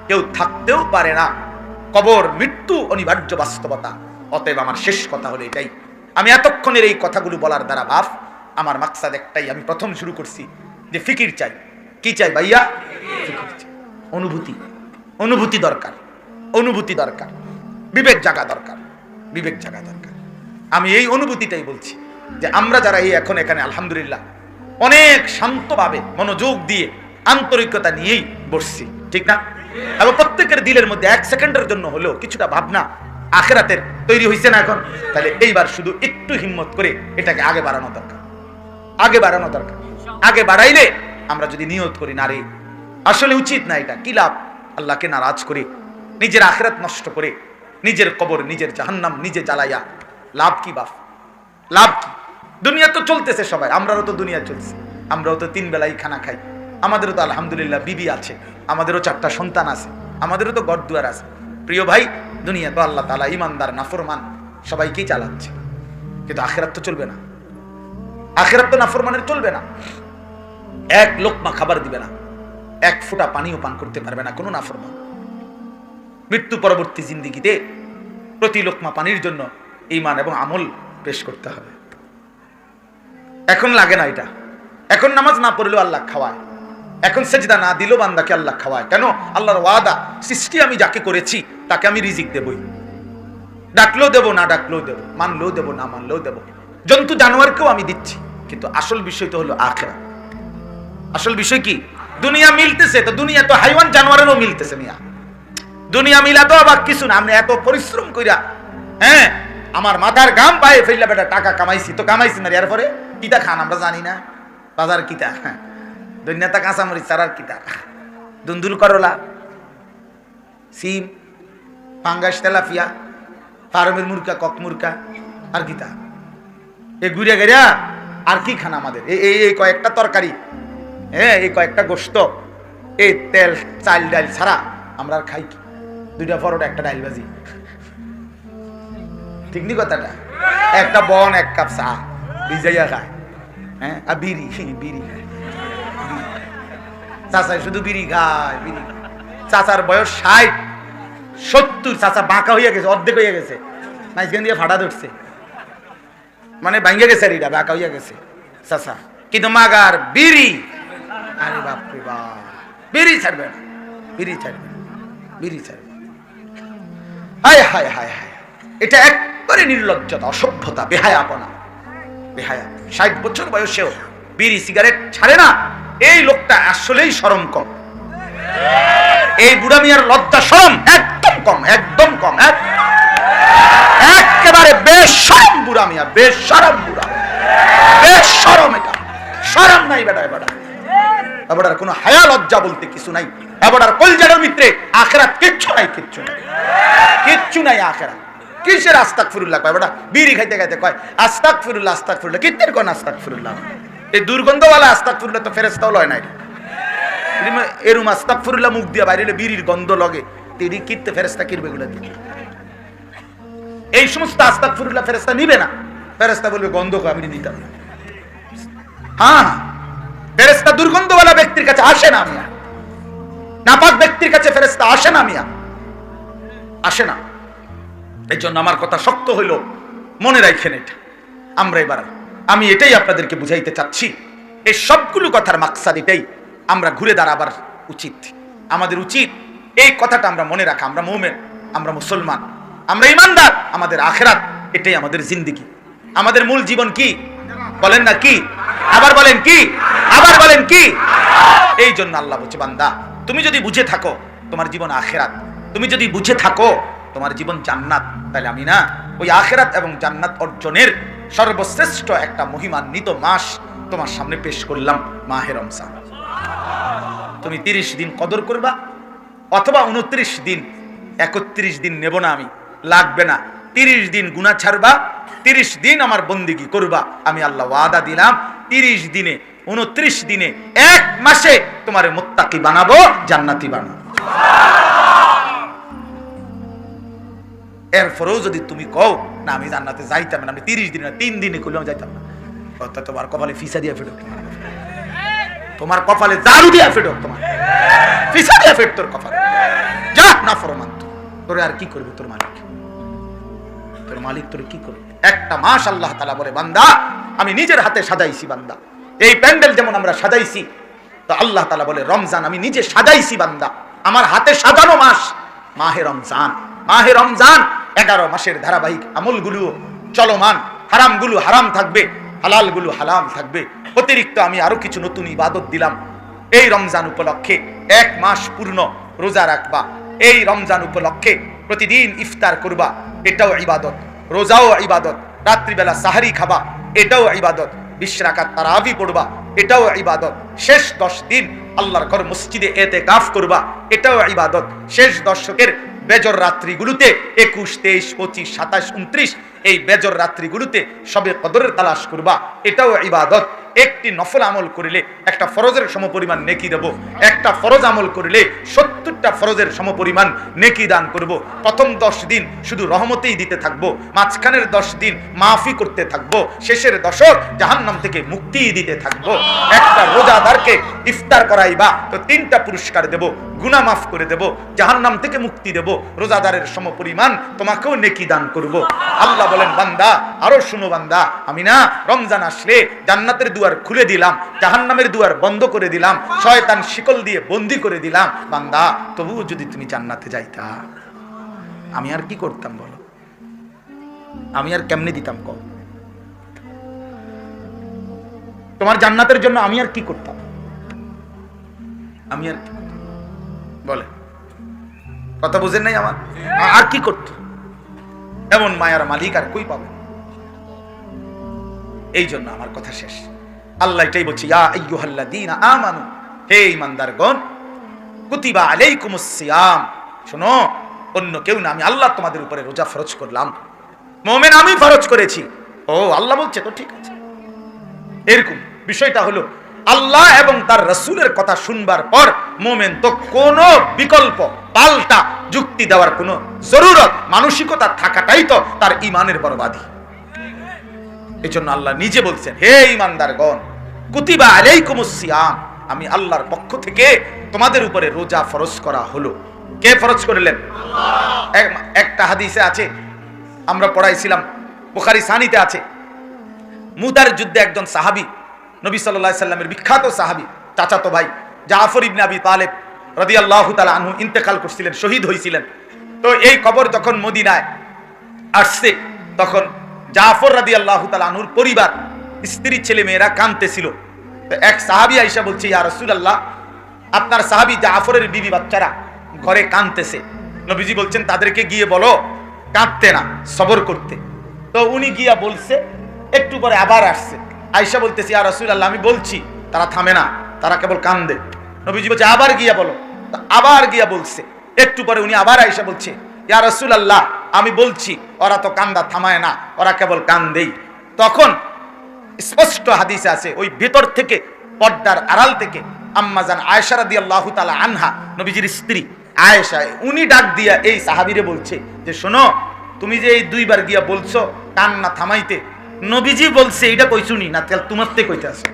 কেউ থাকতেও পারে না। কবর, মৃত্যু অনিবার্য বাস্তবতা। অতএব আমার শেষ কথা হলো এটাই। আমি এতক্ষণের এই কথাগুলো বলার দ্বারা বাপ, আমার মাকসাদ একটাই। আমি প্রথম শুরু করছি যে ফিকির চাই। কি চাই ভাইয়া? ফিকির চাই, অনুভূতি। অনুভূতি দরকার, অনুভূতি দরকার, বিবেক জাগা দরকার, বিবেক জাগা দরকার। আমি এই অনুভূতিটাই বলছি যে আমরা যারা এই এখন এখানে আলহামদুলিল্লাহ অনেক শান্তভাবে মনোযোগ দিয়ে আন্তরিকতা নিয়েই বসছি, ঠিক না? এবং প্রত্যেকের দিলের মধ্যে 1 সেকেন্ডের জন্য হলেও কিছুটা ভাবনা আখিরাতের তৈরি হয়েছে না এখন? তাহলে এইবার শুধু একটু হিম্মত করে এটাকে আগে বাড়ানো দরকার, আগে বাড়ানো দরকার। আগে বাড়াইলে আমরা যদি নিয়ত করি না রে আসলে উচিত না, এটা কি লাভ? আল্লাহকে নারাজ করে নিজের আখিরাত নষ্ট করে নিজের কবর, নিজের জাহান্নাম নিজে জ্বালাইয়া লাভ কি বাপ? লাভ কি? দুনিয়া তো চলতেছে সবাই, আমরাও তো দুনিয়া চলছে, আমরাও তো 3 বেলাই খানা খাই, আমাদেরও তো আলহামদুলিল্লাহ বিবি আছে, আমাদেরও 4টা সন্তান আছে, আমাদেরও তো ঘর দুয়ার আছে। প্রিয় ভাই, দুনিয়া তো আল্লাহ তাআলা ইমানদার নাফরমান সবাইকেই চালাচ্ছে, কিন্তু আখিরাত তো চলবে না। আখিরাত তো নাফরমানের চলবে না। 1 লোকমা খাবার দিবে না, 1 ফোঁটা পানিও পান করতে পারবে না কোনো নাফরমান। মৃত্যু পরবর্তী জিন্দেগিতে প্রতি লোকমা পানির জন্য ঈমান এবং আমল পেশ করতে হবে। এখন লাগে না এটা, এখন নামাজ না পড়লেও আল্লাহ খাওয়ায়, এখন সেজদা না দিলেও বান্দাকে আল্লাহ খাওয়ায়। কেন? আল্লাহর ওয়াদা, সৃষ্টি আমি যাকে করেছি তাকে আমি রিজিক দেবই, ডাকলেও দেবো না ডাকলেও দেবো, মানলেও দেবো না মানলেও দেবো, জন্তু জানোয়ারকেও আমি দিচ্ছি। কিন্তু আসল বিষয় তো হলো আখিরাত। আসল বিষয় কি? দুনিয়া মিলতেছে তো, দুনিয়া তো হাইওয়ান জানোয়ারেরও মিলতেছে মিয়া। দুনিয়া মিলা তো আবার কিছু না, আমি এত পরিশ্রম কইরা, হ্যাঁ আমার মাথার গাম পায়ে ফেললা বেটা টাকা কামাইছি তো কামাইছি না, এরপরে কিতা খান আমরা জানি না, বাজার কিতা দুনিয়াটা কাঁচামরিচ চারার কিতা, দুন্দুল করলা, সিম, পাঙ্গাস, তেলাপিয়া, ফার্মের মুরগা, কক মুরগা, আর কিতা এ ঘুরে গেরা আর কি খান আমাদের? এই কয়েকটা তরকারি, হ্যাঁ এই কয়েকটা গোশত, এই তেল চাল ডাল ছাড়া আমরা আর খাই কি? 2টা পরোটা, 1টা ডাল ভাজি, ঠিক নি কথাটা? একটা বন, 1 কাপ চা ভিজাইয়া খায়, হ্যাঁ আর বিড়ি বিড়ি খায়, চাচা শুধু বিড়ি খায়, বিড়ি। চাচার বয়স 60 70, চাচা বাঁকা হইয়া গেছে, অর্ধেক হইয়া গেছে, মাঝখান দিয়ে ফাটা ধরছে, মানে ভাঙ্গে গেছে, আর এটা বাঁকা হইয়া গেছে চাচা, কিন্তু মাগার বিড়ি। আরে বাপরে বাপ, বিড়ি ছাড়বে না, বিড়ি ছাড়বে, বিড়ি ছাড়বে। হায় হায় হায় হায়, এটা একবারে নির্লজ্জতা, অসভ্যতা, বেহায়াপনা, বেহায়া। 60 বছর বয়সেও বিড়ি সিগারেট ছাড়ে না, এই লোকটা আসলেই শরম কম। এই বুড়া মিয়ার লজ্জা শরম একদম কম, একদম কম, একেবারে বেশরম বুড়া মিয়া, বেশরম বুড়া, বেশরম। এটা শরম নাই বেটা, এবারে কোনো হায়া লজ্জা বলতে কিছু নাই। এবারে কলজার মিত্রে আখিরাত কিচ্ছু নাই, কিচ্ছু নাই, কিচ্ছু নাই আখিরাত। কিসের আস্তাগফিরুল্লাহ কয় বেটা? বিড়ি খাইতে খাইতে কয় আস্তাগফিরুল্লাহ, আস্তাগফিরুল্লাহ, কিত্তের কোন আস্তাগফিরুল্লাহ? এই দুর্গন্ধওয়ালা আস্তাগফিরুল্লাহ তো ফেরেশতাও লয় নাই। এরুম আস্তাগফিরুল্লাহ মুখ দিয়ে বাইরে বিড়ির গন্ধ লগে, তিনি কিত্তে ফেরেশতা কিরবে গুলো দিয়ে? এই সমস্ত আস্তাগফিরুল্লাহ ফেরেশতা নিবে না। ফেরেশতা বলবে গন্ধ কো, আমি নিতাম না। হ্যাঁ, ফেরেশতা দুর্গন্ধওয়ালা ব্যক্তির কাছে আসে না মিয়া, নাপাক ব্যক্তির কাছে ফেরেশতা আসে না মিয়া, আসে না। এই জন্য আমার কথা শক্ত হইল, মনে রাখেন এটা। আমরা এবার আমি এটাই আপনাদেরকে বুঝাইতে চাচ্ছি, এই সবগুলো কথার মাকসাদ এটাই, আমরা ঘুরে দাঁড়াবার উচিত। আমাদের উচিত এই কথাটা আমরা মনে রাখা। আমরা মুমিন, আমরা মুসলমান, আমরা ইমানদার, আমাদের আখিরাত এটাই আমাদের জিন্দেগি। আমাদের মূল জীবন কি বলেন না? কি? আবার বলেন কি? আবার বলেন কি? এই জন্য আল্লাহ বলছে, বান্দা তুমি যদি বুঝে থাকো তোমার জীবন আখিরাত, তুমি যদি বুঝে থাকো তোমার জীবন জান্নাত, তাহলে আমি না ওই আখিরাত এবং জান্নাত অর্জনের সর্বশ্রেষ্ঠ একটা মহিমান্বিত মাস তোমার সামনে পেশ করলাম, মাহে রমজান। তুমি 30 দিন কদর করবা, অথবা 29 দিন, 31 দিন নেব না আমি, লাগবে না। 30 দিন গুনাহ ছাড়বা, 30 দিন আমার বন্দেগী করবা। আমি আল্লাহ ওয়াদা দিলাম 30 দিনে, 29 দিনে, 1 মাসে তোমারে মুত্তাকি বানাবো, জান্নাতি বানাবো। এরপরেও যদি তুমি কও না আমি জান্নাতে যাইতাম না, আমি 30 দিন না 3 দিনে করলেও যাইতাম না, তোমার কপালে ফিসা দিয়া ফেটো, তোমার কপালে জারু দিয়া ফেটো, তোমার ফিসা দিয়া ফেট তোর কপালে। যা না ফরমান, তোরে আর কি করবে তোর মালিক? তোর মালিক তোরে কি করবে? একটা মাস আল্লাহ তাআলা বলে, বান্দা আমি নিজের হাতে সাজাইছি বান্দা। এই প্যান্ডেল যেমন আমরা সাজাইছি, তো আল্লাহ তাআলা বলে রমজান আমি নিজে সাজাইছি বান্দা, আমার হাতে সাজানো মাস মাহে রমজান। মাহে রমজান 11 মাসের ধারাবাহিক আমলগুলো চলমান, হারামগুলো হারাম থাকবে, হালালগুলো হালাল থাকবে। অতিরিক্ত আমি আরো কিছু নতুন ইবাদত দিলাম। এই রমজান উপলক্ষে 1 মাস পূর্ণ রোজা রাখবা, এই রমজান উপলক্ষে প্রতিদিন ইফতার করবা, এটাও ইবাদত। রোজাও ইবাদত। রাত্রিবেলা সাহারি খাবা, এটাও ইবাদত। 20 রাকাত তারাবি পড়বা, এটাও ইবাদত। শেষ 10 দিন আল্লাহর ঘর মসজিদে ইতিকাফ করবা, এটাও ইবাদত। শেষ দশকের বেজর রাত্রিগুলোতে 21, 23, 25, 27, 29 এই বেজর রাত্রিগুলোতে সবে কদরের তালাশ করবা, এটাও ইবাদত। একটি নফল আমল করিলে একটা ফরজের সমপরিমাণ নেকি দেব, একটা ফরজ আমল করিলে 70টা ফরজের সমপরিমাণ নেকি দান করব। প্রথম 10 দিন শুধু রহমতেই দিতে থাকবো, মাঝখানের 10 দিন মাফি করতে থাকবো, শেষের দশক জাহান্নাম থেকে মুক্তি দিতে থাকবো। একটা রোজাদারকে ইফতার করাইবা তো 3টা পুরস্কার দেব, গুনাহ মাফ করে দেব, জাহান্নাম থেকে মুক্তি দেব, রোজাদারের সমপরিমাণ তোমাকেও নেকি দান করব। আল্লাহ বলেন, বান্দা আরো শুনো বান্দা, আমি না রমজান আসলে জান্নাতের দুয়ার খুলে দিলাম, জাহান্নামের দুয়ার বন্ধ করে দিলাম, শয়তান শিকল দিয়ে বন্দী করে দিলাম। বান্দা তবুও যদি তুমি জান্নাতে যাইতা, আমি আর কি করতাম বলো? আমি আর কেমনে দিতাম কম? তোমার জান্নাতের জন্য আমি আর কি করতাম? আমি আর কি বলে কথা বুঝেন নাই আমার? আর কি করত? এমন মায়ার মালিক আর কই পাবে? এই জন্য আমার কথা শেষ। আল্লাহ এটাই বলছে, ইয়া আইয়ুহাল্লাযীনা আমানু, হে ঈমানদারগণ, কুতিবা আলাইকুমুস সিয়াম, শোনো, অন্য কেউ না, আমি আল্লাহ তোমাদের উপরে রোজা ফরজ করলাম। মুমিন আমি ফরজ করেছি। ও আল্লাহ বলছে, তো ঠিক আছে। এরকম বিষয়টা হলো, আল্লাহ এবং তার রাসূলের কথা শুনবার পর মুমিন তো কোনো বিকল্প পাল্টা যুক্তি দেওয়ার কোনো জরুরত মানসিকতা থাকাটাই তো তার ঈমানের বরবাদি। এজন্য আল্লাহ নিজে বলছেন, হে ঈমানদারগণ, কুতিবা আলাইকুমুস সিয়াম, আমি আল্লাহর পক্ষ থেকে তোমাদের উপরে রোজা ফরজ করা হলো। কে ফরজ করলেন? আল্লাহ। একটা হাদিসে আছে, আমরা পড়াইছিলাম, বুখারী সানিতে আছে, মুতার যুদ্ধে একজন সাহাবী, নবী সাল্লাল্লাহু আলাইহি সাল্লামের বিখ্যাত সাহাবী, চাচাতো ভাই জাফর ইবনে আবি তালেব রাদিয়াল্লাহু তাআলা আনহু ইন্তেকাল করছিলেন, শহীদ হয়েছিলেন। তো এই খবর যখন মদিনায় আসছে, তখন জাফর রাদিয়াল্লাহু তাআলা আনহুর পরিবার, স্ত্রী ছেলে মেয়েরা কাঁদতেছিল। তো এক সাহাবী আয়েশা বলছে, ইয়া রাসূলুল্লাহ, আপনার সাহাবী জাফরের বিবি বাচ্চারা ঘরে কাঁদতেছে। নবীজি বলছেন, তাদেরকে গিয়ে বলো কাঁদতে না, সবর করতে। তো উনি গিয়া বলছে, একটু পরে আবার আসছে। আয়েশা বলতেছে, ইয়া রাসূলুল্লাহ, আমি বলছি, তারা থামে না, তারা কেবল কান্দে। নবীজি বলছে, আবার গিয়া বলো। আবার গিয়া বলছে, একটু পরে উনি আবার আয়েশা বলছে, ইয়া রাসূলুল্লাহ, আমি বলছি, ওরা তো কান্দা থামায় না, ওরা কেবল কান্দেই। তখন স্পষ্ট হাদিসে আছে, ওই ভেতর থেকে, পর্দার আড়াল থেকে আম্মাজান আয়েশা রাদিয়াল্লাহু তাআলা আনহা, নবীজির স্ত্রী আয়েশা, উনি ডাক দিয়া এই সাহাবীরে বলছে যে, শোনো, তুমি যে এই 2বার গিয়া বলছো কান্না থামাইতে, নবীজি বলছে এইটা কইছুনি না, তাহলে তোমার থেকে কইতে আসো।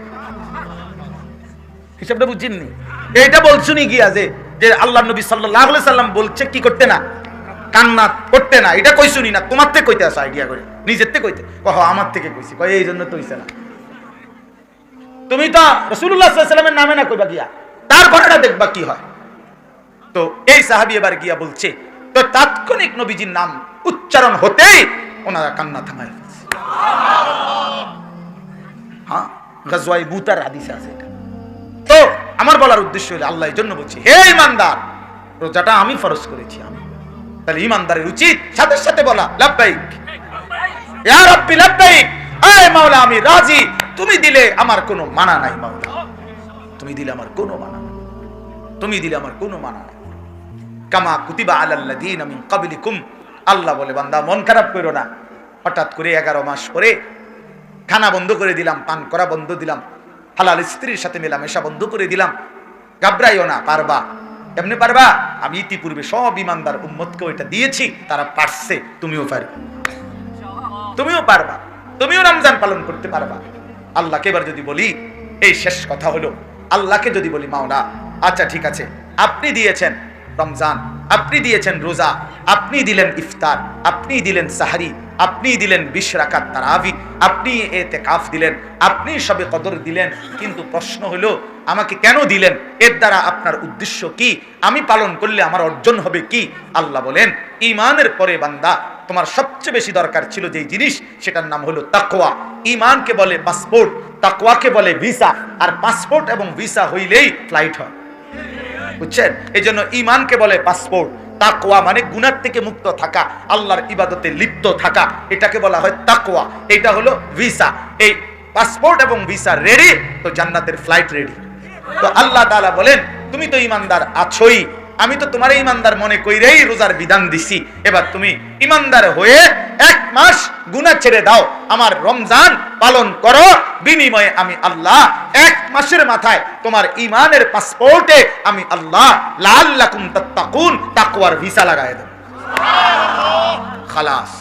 হিসাবটা বুঝছেননি? এইটা বলছুনি গিয়া যে আল্লাহ নবী সাল্লাল্লাহু আলাইহি সাল্লাম বলছে কি করতে না, কান্না করতে না, এটা কইছুনি না, তোমার থেকে কইতে আসো, আইডিয়া করে নিজের থেকে কইতে। কহ আমার থেকে কইছি, কয় এই জন্য তো হইছে না। তুমি তো রাসূলুল্লাহ সাল্লাল্লাহু আলাইহি সাল্লামের নামে না কইবা গিয়া, তারপরে না দেখবা কি হয়। তো এই সাহাবী এবার গিয়া বলছে, তো তাৎক্ষণিক নবীজির নাম উচ্চারণ হতেই ওনারা কান্না থামায় ফেলছে। হ্যাঁ, গাজওয়ায়ে মুতার হাদিসে আছে এটা। তো আমার বলার উদ্দেশ্য হলো, আল্লাহ এই জন্য বলছি, হে ঈমানদার, রোজাটা আমি ফরজ করেছি আমি। তাহলে ঈমানদারের উচিত সাথে সাথে বলা, লাব্বাইক ইয়া রাব্বি লাব্বাইক, আয় মাওলা আমি রাজি, তুমি দিলে আমার কোনো মানা নাই মাওলা, তুমি দিলে আমার কোনো মানা নাই, তুমি দিলে আমার কোনো মানা নাই। কামা কুতিবা আলাল্লাযীনা মিন ক্বাবলিকুম, আল্লাহ বলে, বান্দা মন খারাপ করো না। হঠাৎ করে 11 মাস পরে খানা বন্ধ করে দিলাম, পান করা বন্ধ দিলাম, হালাল স্ত্রীর সাথে মেলামেশা বন্ধ করে দিলাম, ঘাবড়াইও না, পারবা। এমনি পারবা? আমি ইতিপূর্বে সব ঈমানদার উম্মতকে এটা দিয়েছি, তারা পারছে, তুমিও পারবে, তুমিও পারবা, তুমিও রমজান পালন করতে পারবা। আল্লাহকে এবার যদি বলি, এই শেষ কথা হলো, আল্লাহকে যদি বলি, মাওলা আচ্ছা ঠিক আছে, আপনি দিয়েছেন রমজান, আপনি দিয়েছেন রোজা, আপনি দিলেন ইফতার, আপনি দিলেন সাহারি, আপনি দিলেন 20 রাকাত তারাবি, আপনি ইতিকাফ দিলেন, আপনি সবে কদর দিলেন, কিন্তু প্রশ্ন হলো আমাকে কেন দিলেন? এর দ্বারা আপনার উদ্দেশ্য কি? আমি পালন করলে আমার অর্জন হবে কি? আল্লাহ বলেন, ঈমানের পরে বান্দা তোমার সবচেয়ে বেশি দরকার ছিল যেই জিনিস, সেটার নাম হলো তাকওয়া। ঈমানকে বলে পাসপোর্ট, তাকওয়াকে বলে ভিসা। আর পাসপোর্ট এবং ভিসা হইলেই ফ্লাইট হয়, বুঝছেন? এই জন্য ঈমানকে বলে পাসপোর্ট, তাকওয়া মানে গুনাহ থেকে মুক্ত থাকা, আল্লাহর ইবাদতে লিপ্ত থাকা, এটাকে বলা হয় তাকওয়া। এটা হলো ভিসা। এই পাসপোর্ট এবং ভিসা রেডি তো জান্নাতের ফ্লাইট রেডি। তো আল্লাহ তাআলা বলেন তুমি তো ঈমানদার আছোই, আমি তো তোমার ঈমানদার মনে কইরেই রোজার বিধান দিছি, এবার তুমি ঈমানদার হয়ে 1 মাস গুনাহ ছেড়ে দাও, আমার রমজান পালন করো, বিনিময়ে আমি আল্লাহ 1 মাসের মাথায় তোমার ঈমানের পাসপোর্টে আমি আল্লাহ লাআল্লাকুম তাত্তাকুন তাকওয়ার ভিসা লাগায় দেব, খালাস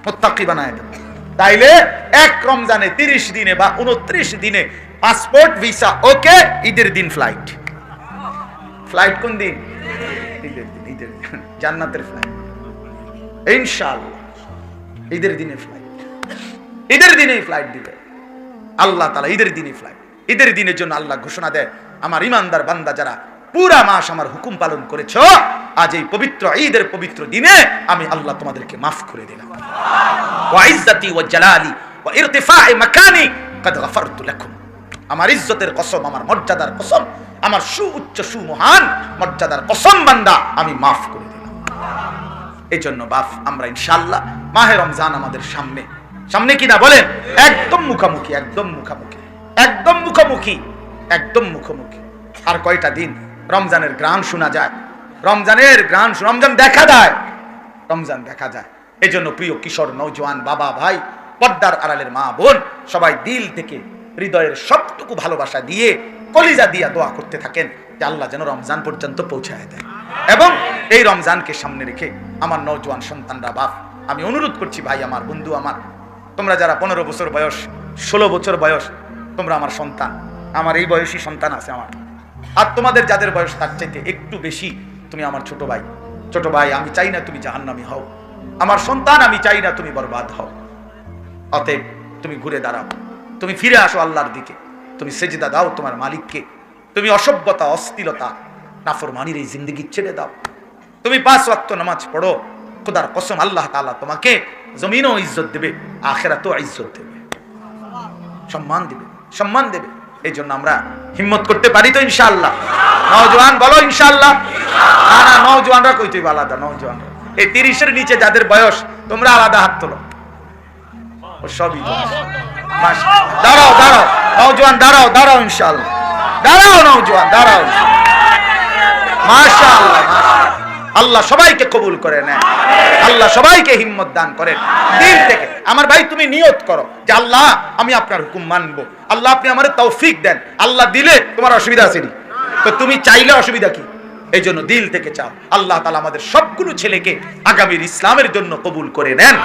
মুত্তাকি বানায় দেব। তাইলে 1 রমজানে 30 দিনে বা 29 দিনে পাসপোর্ট ভিসা ওকে, ঈদের দিন ফ্লাইট। ফ্লাইট কোন দিন? ঈদের দিন, ঈদের দিন, জান্নাতের ফ্লাইট ইনশাআল্লাহ। ঈদের দিনে ফ্লাইট, ঈদের দিনেই ফ্লাইট দিবে আল্লাহ তাআলা, ঈদের দিনে ফ্লাইট। ঈদের দিনের জন্য আল্লাহ ঘোষণা দেয়, আমার ঈমানদার বান্দা যারা পুরা মাস আমার হুকুম পালন করেছো, আজ এই পবিত্র ঈদের পবিত্র দিনে আমি আল্লাহ তোমাদেরকে মাফ করে দিলাম। ওয়া ইজ্জতি ওয়া জালালি ওয়া ইরতিফা'i মাকানি কাদ গফারতু লাকুম। আমার ইজ্জতের কসম, আমার মর্যাদার কসম, আমার সুউচ্চ সুমহান মর্যাদার কসম বান্দা আমি মাফ করে দিলাম। এই জন্য বাপ আমরা ইনশাআল্লাহ মাহে রমজান আমাদের সামনে, সামনে কি না বলেন? একদম মুখামুখি, একদম মুখামুখি, একদম মুখামুখি, একদম মুখোমুখি। আর কয়টা দিন রমজানের গ্রান শোনা যায়, রমজানের গ্রান, রমজান দেখা যায়, রমজান দেখা যায়। এই জন্য প্রিয় কিশোর নওজোয়ান বাবা ভাই, পর্দার আড়ালের মা বোন, সবাই দিল থেকে হৃদয়ের সবটুকু ভালোবাসা দিয়ে কলিজা দিয়া দোয়া করতে থাকেন যে আল্লাহ যেন রমজান পর্যন্ত পৌঁছায় দেয়। এবং এই রমজানকে সামনে রেখে আমার নওজোয়ান সন্তানরা বাপ, আমি অনুরোধ করছি ভাই আমার, বন্ধু আমার, তোমরা যারা 15 বছর বয়স, 16 বছর বয়স, তোমরা আমার সন্তান, আমার এই বয়সী সন্তান আছে আমার, আর তোমাদের যাদের বয়স তার চাইতে একটু বেশি, তুমি আমার ছোট ভাই। ছোট ভাই, আমি চাই না তুমি জাহান্নামী হও, আমার সন্তান আমি চাই না তুমি বরবাদ হও। অতএব তুমি ঘুরে দাঁড়াও, তুমি ফিরে আসো আল্লাহর দিকে, তুমি সেজদা দাও তোমার মালিককে, তুমি অসভ্যতা, অশ্লীলতা, নাফরমানির এই জিন্দেগি ছেড়ে দাও, তুমি 5 ওয়াক্ত নামাজ পড়ো। খোদার কসম আল্লাহ তাআলা তোমাকে জমিনও ইজ্জত দেবে, আখিরাতেও ইজ্জত দেবে, সম্মান দেবে, সম্মান দেবে। এই জন্য আমরা হিম্মত করতে পারি তো ইনশাআল্লাহ? নওজোয়ান বলো ইনশাআল্লাহ। না না, নওজোয়ানরা কই, তুই আলাদা নওজোয়ানরা, এই 30-এর নিচে যাদের বয়স তোমরা আলাদা হাত তোলো। ও সবই দাঁড়াও, দাঁড়াও নওজোয়ান, দাঁড়াও, দাঁড়াও ইনশাআল্লাহ, দাঁড়াও নওজোয়ান, দাঁড়াও। মাশাআল্লাহ, আল্লাহ সবাইকে কবুল করে নেন, আল্লাহ সবাইকে হিম্মত দান করেন দিল থেকে। আমার ভাই তুমি নিয়ত করো যে আল্লাহ আমি আপনার হুকুম মানবো, আল্লাহ আপনি আমারে তৌফিক দেন। আল্লাহ দিলে তোমার অসুবিধা আছে নি, তো তুমি চাইলে অসুবিধা কি? এই জন্য দিল থেকে চাও আল্লাহ তাআলা আমাদের সবগুলো ছেলেকে আগামীর ইসলামের জন্য কবুল করে নেন।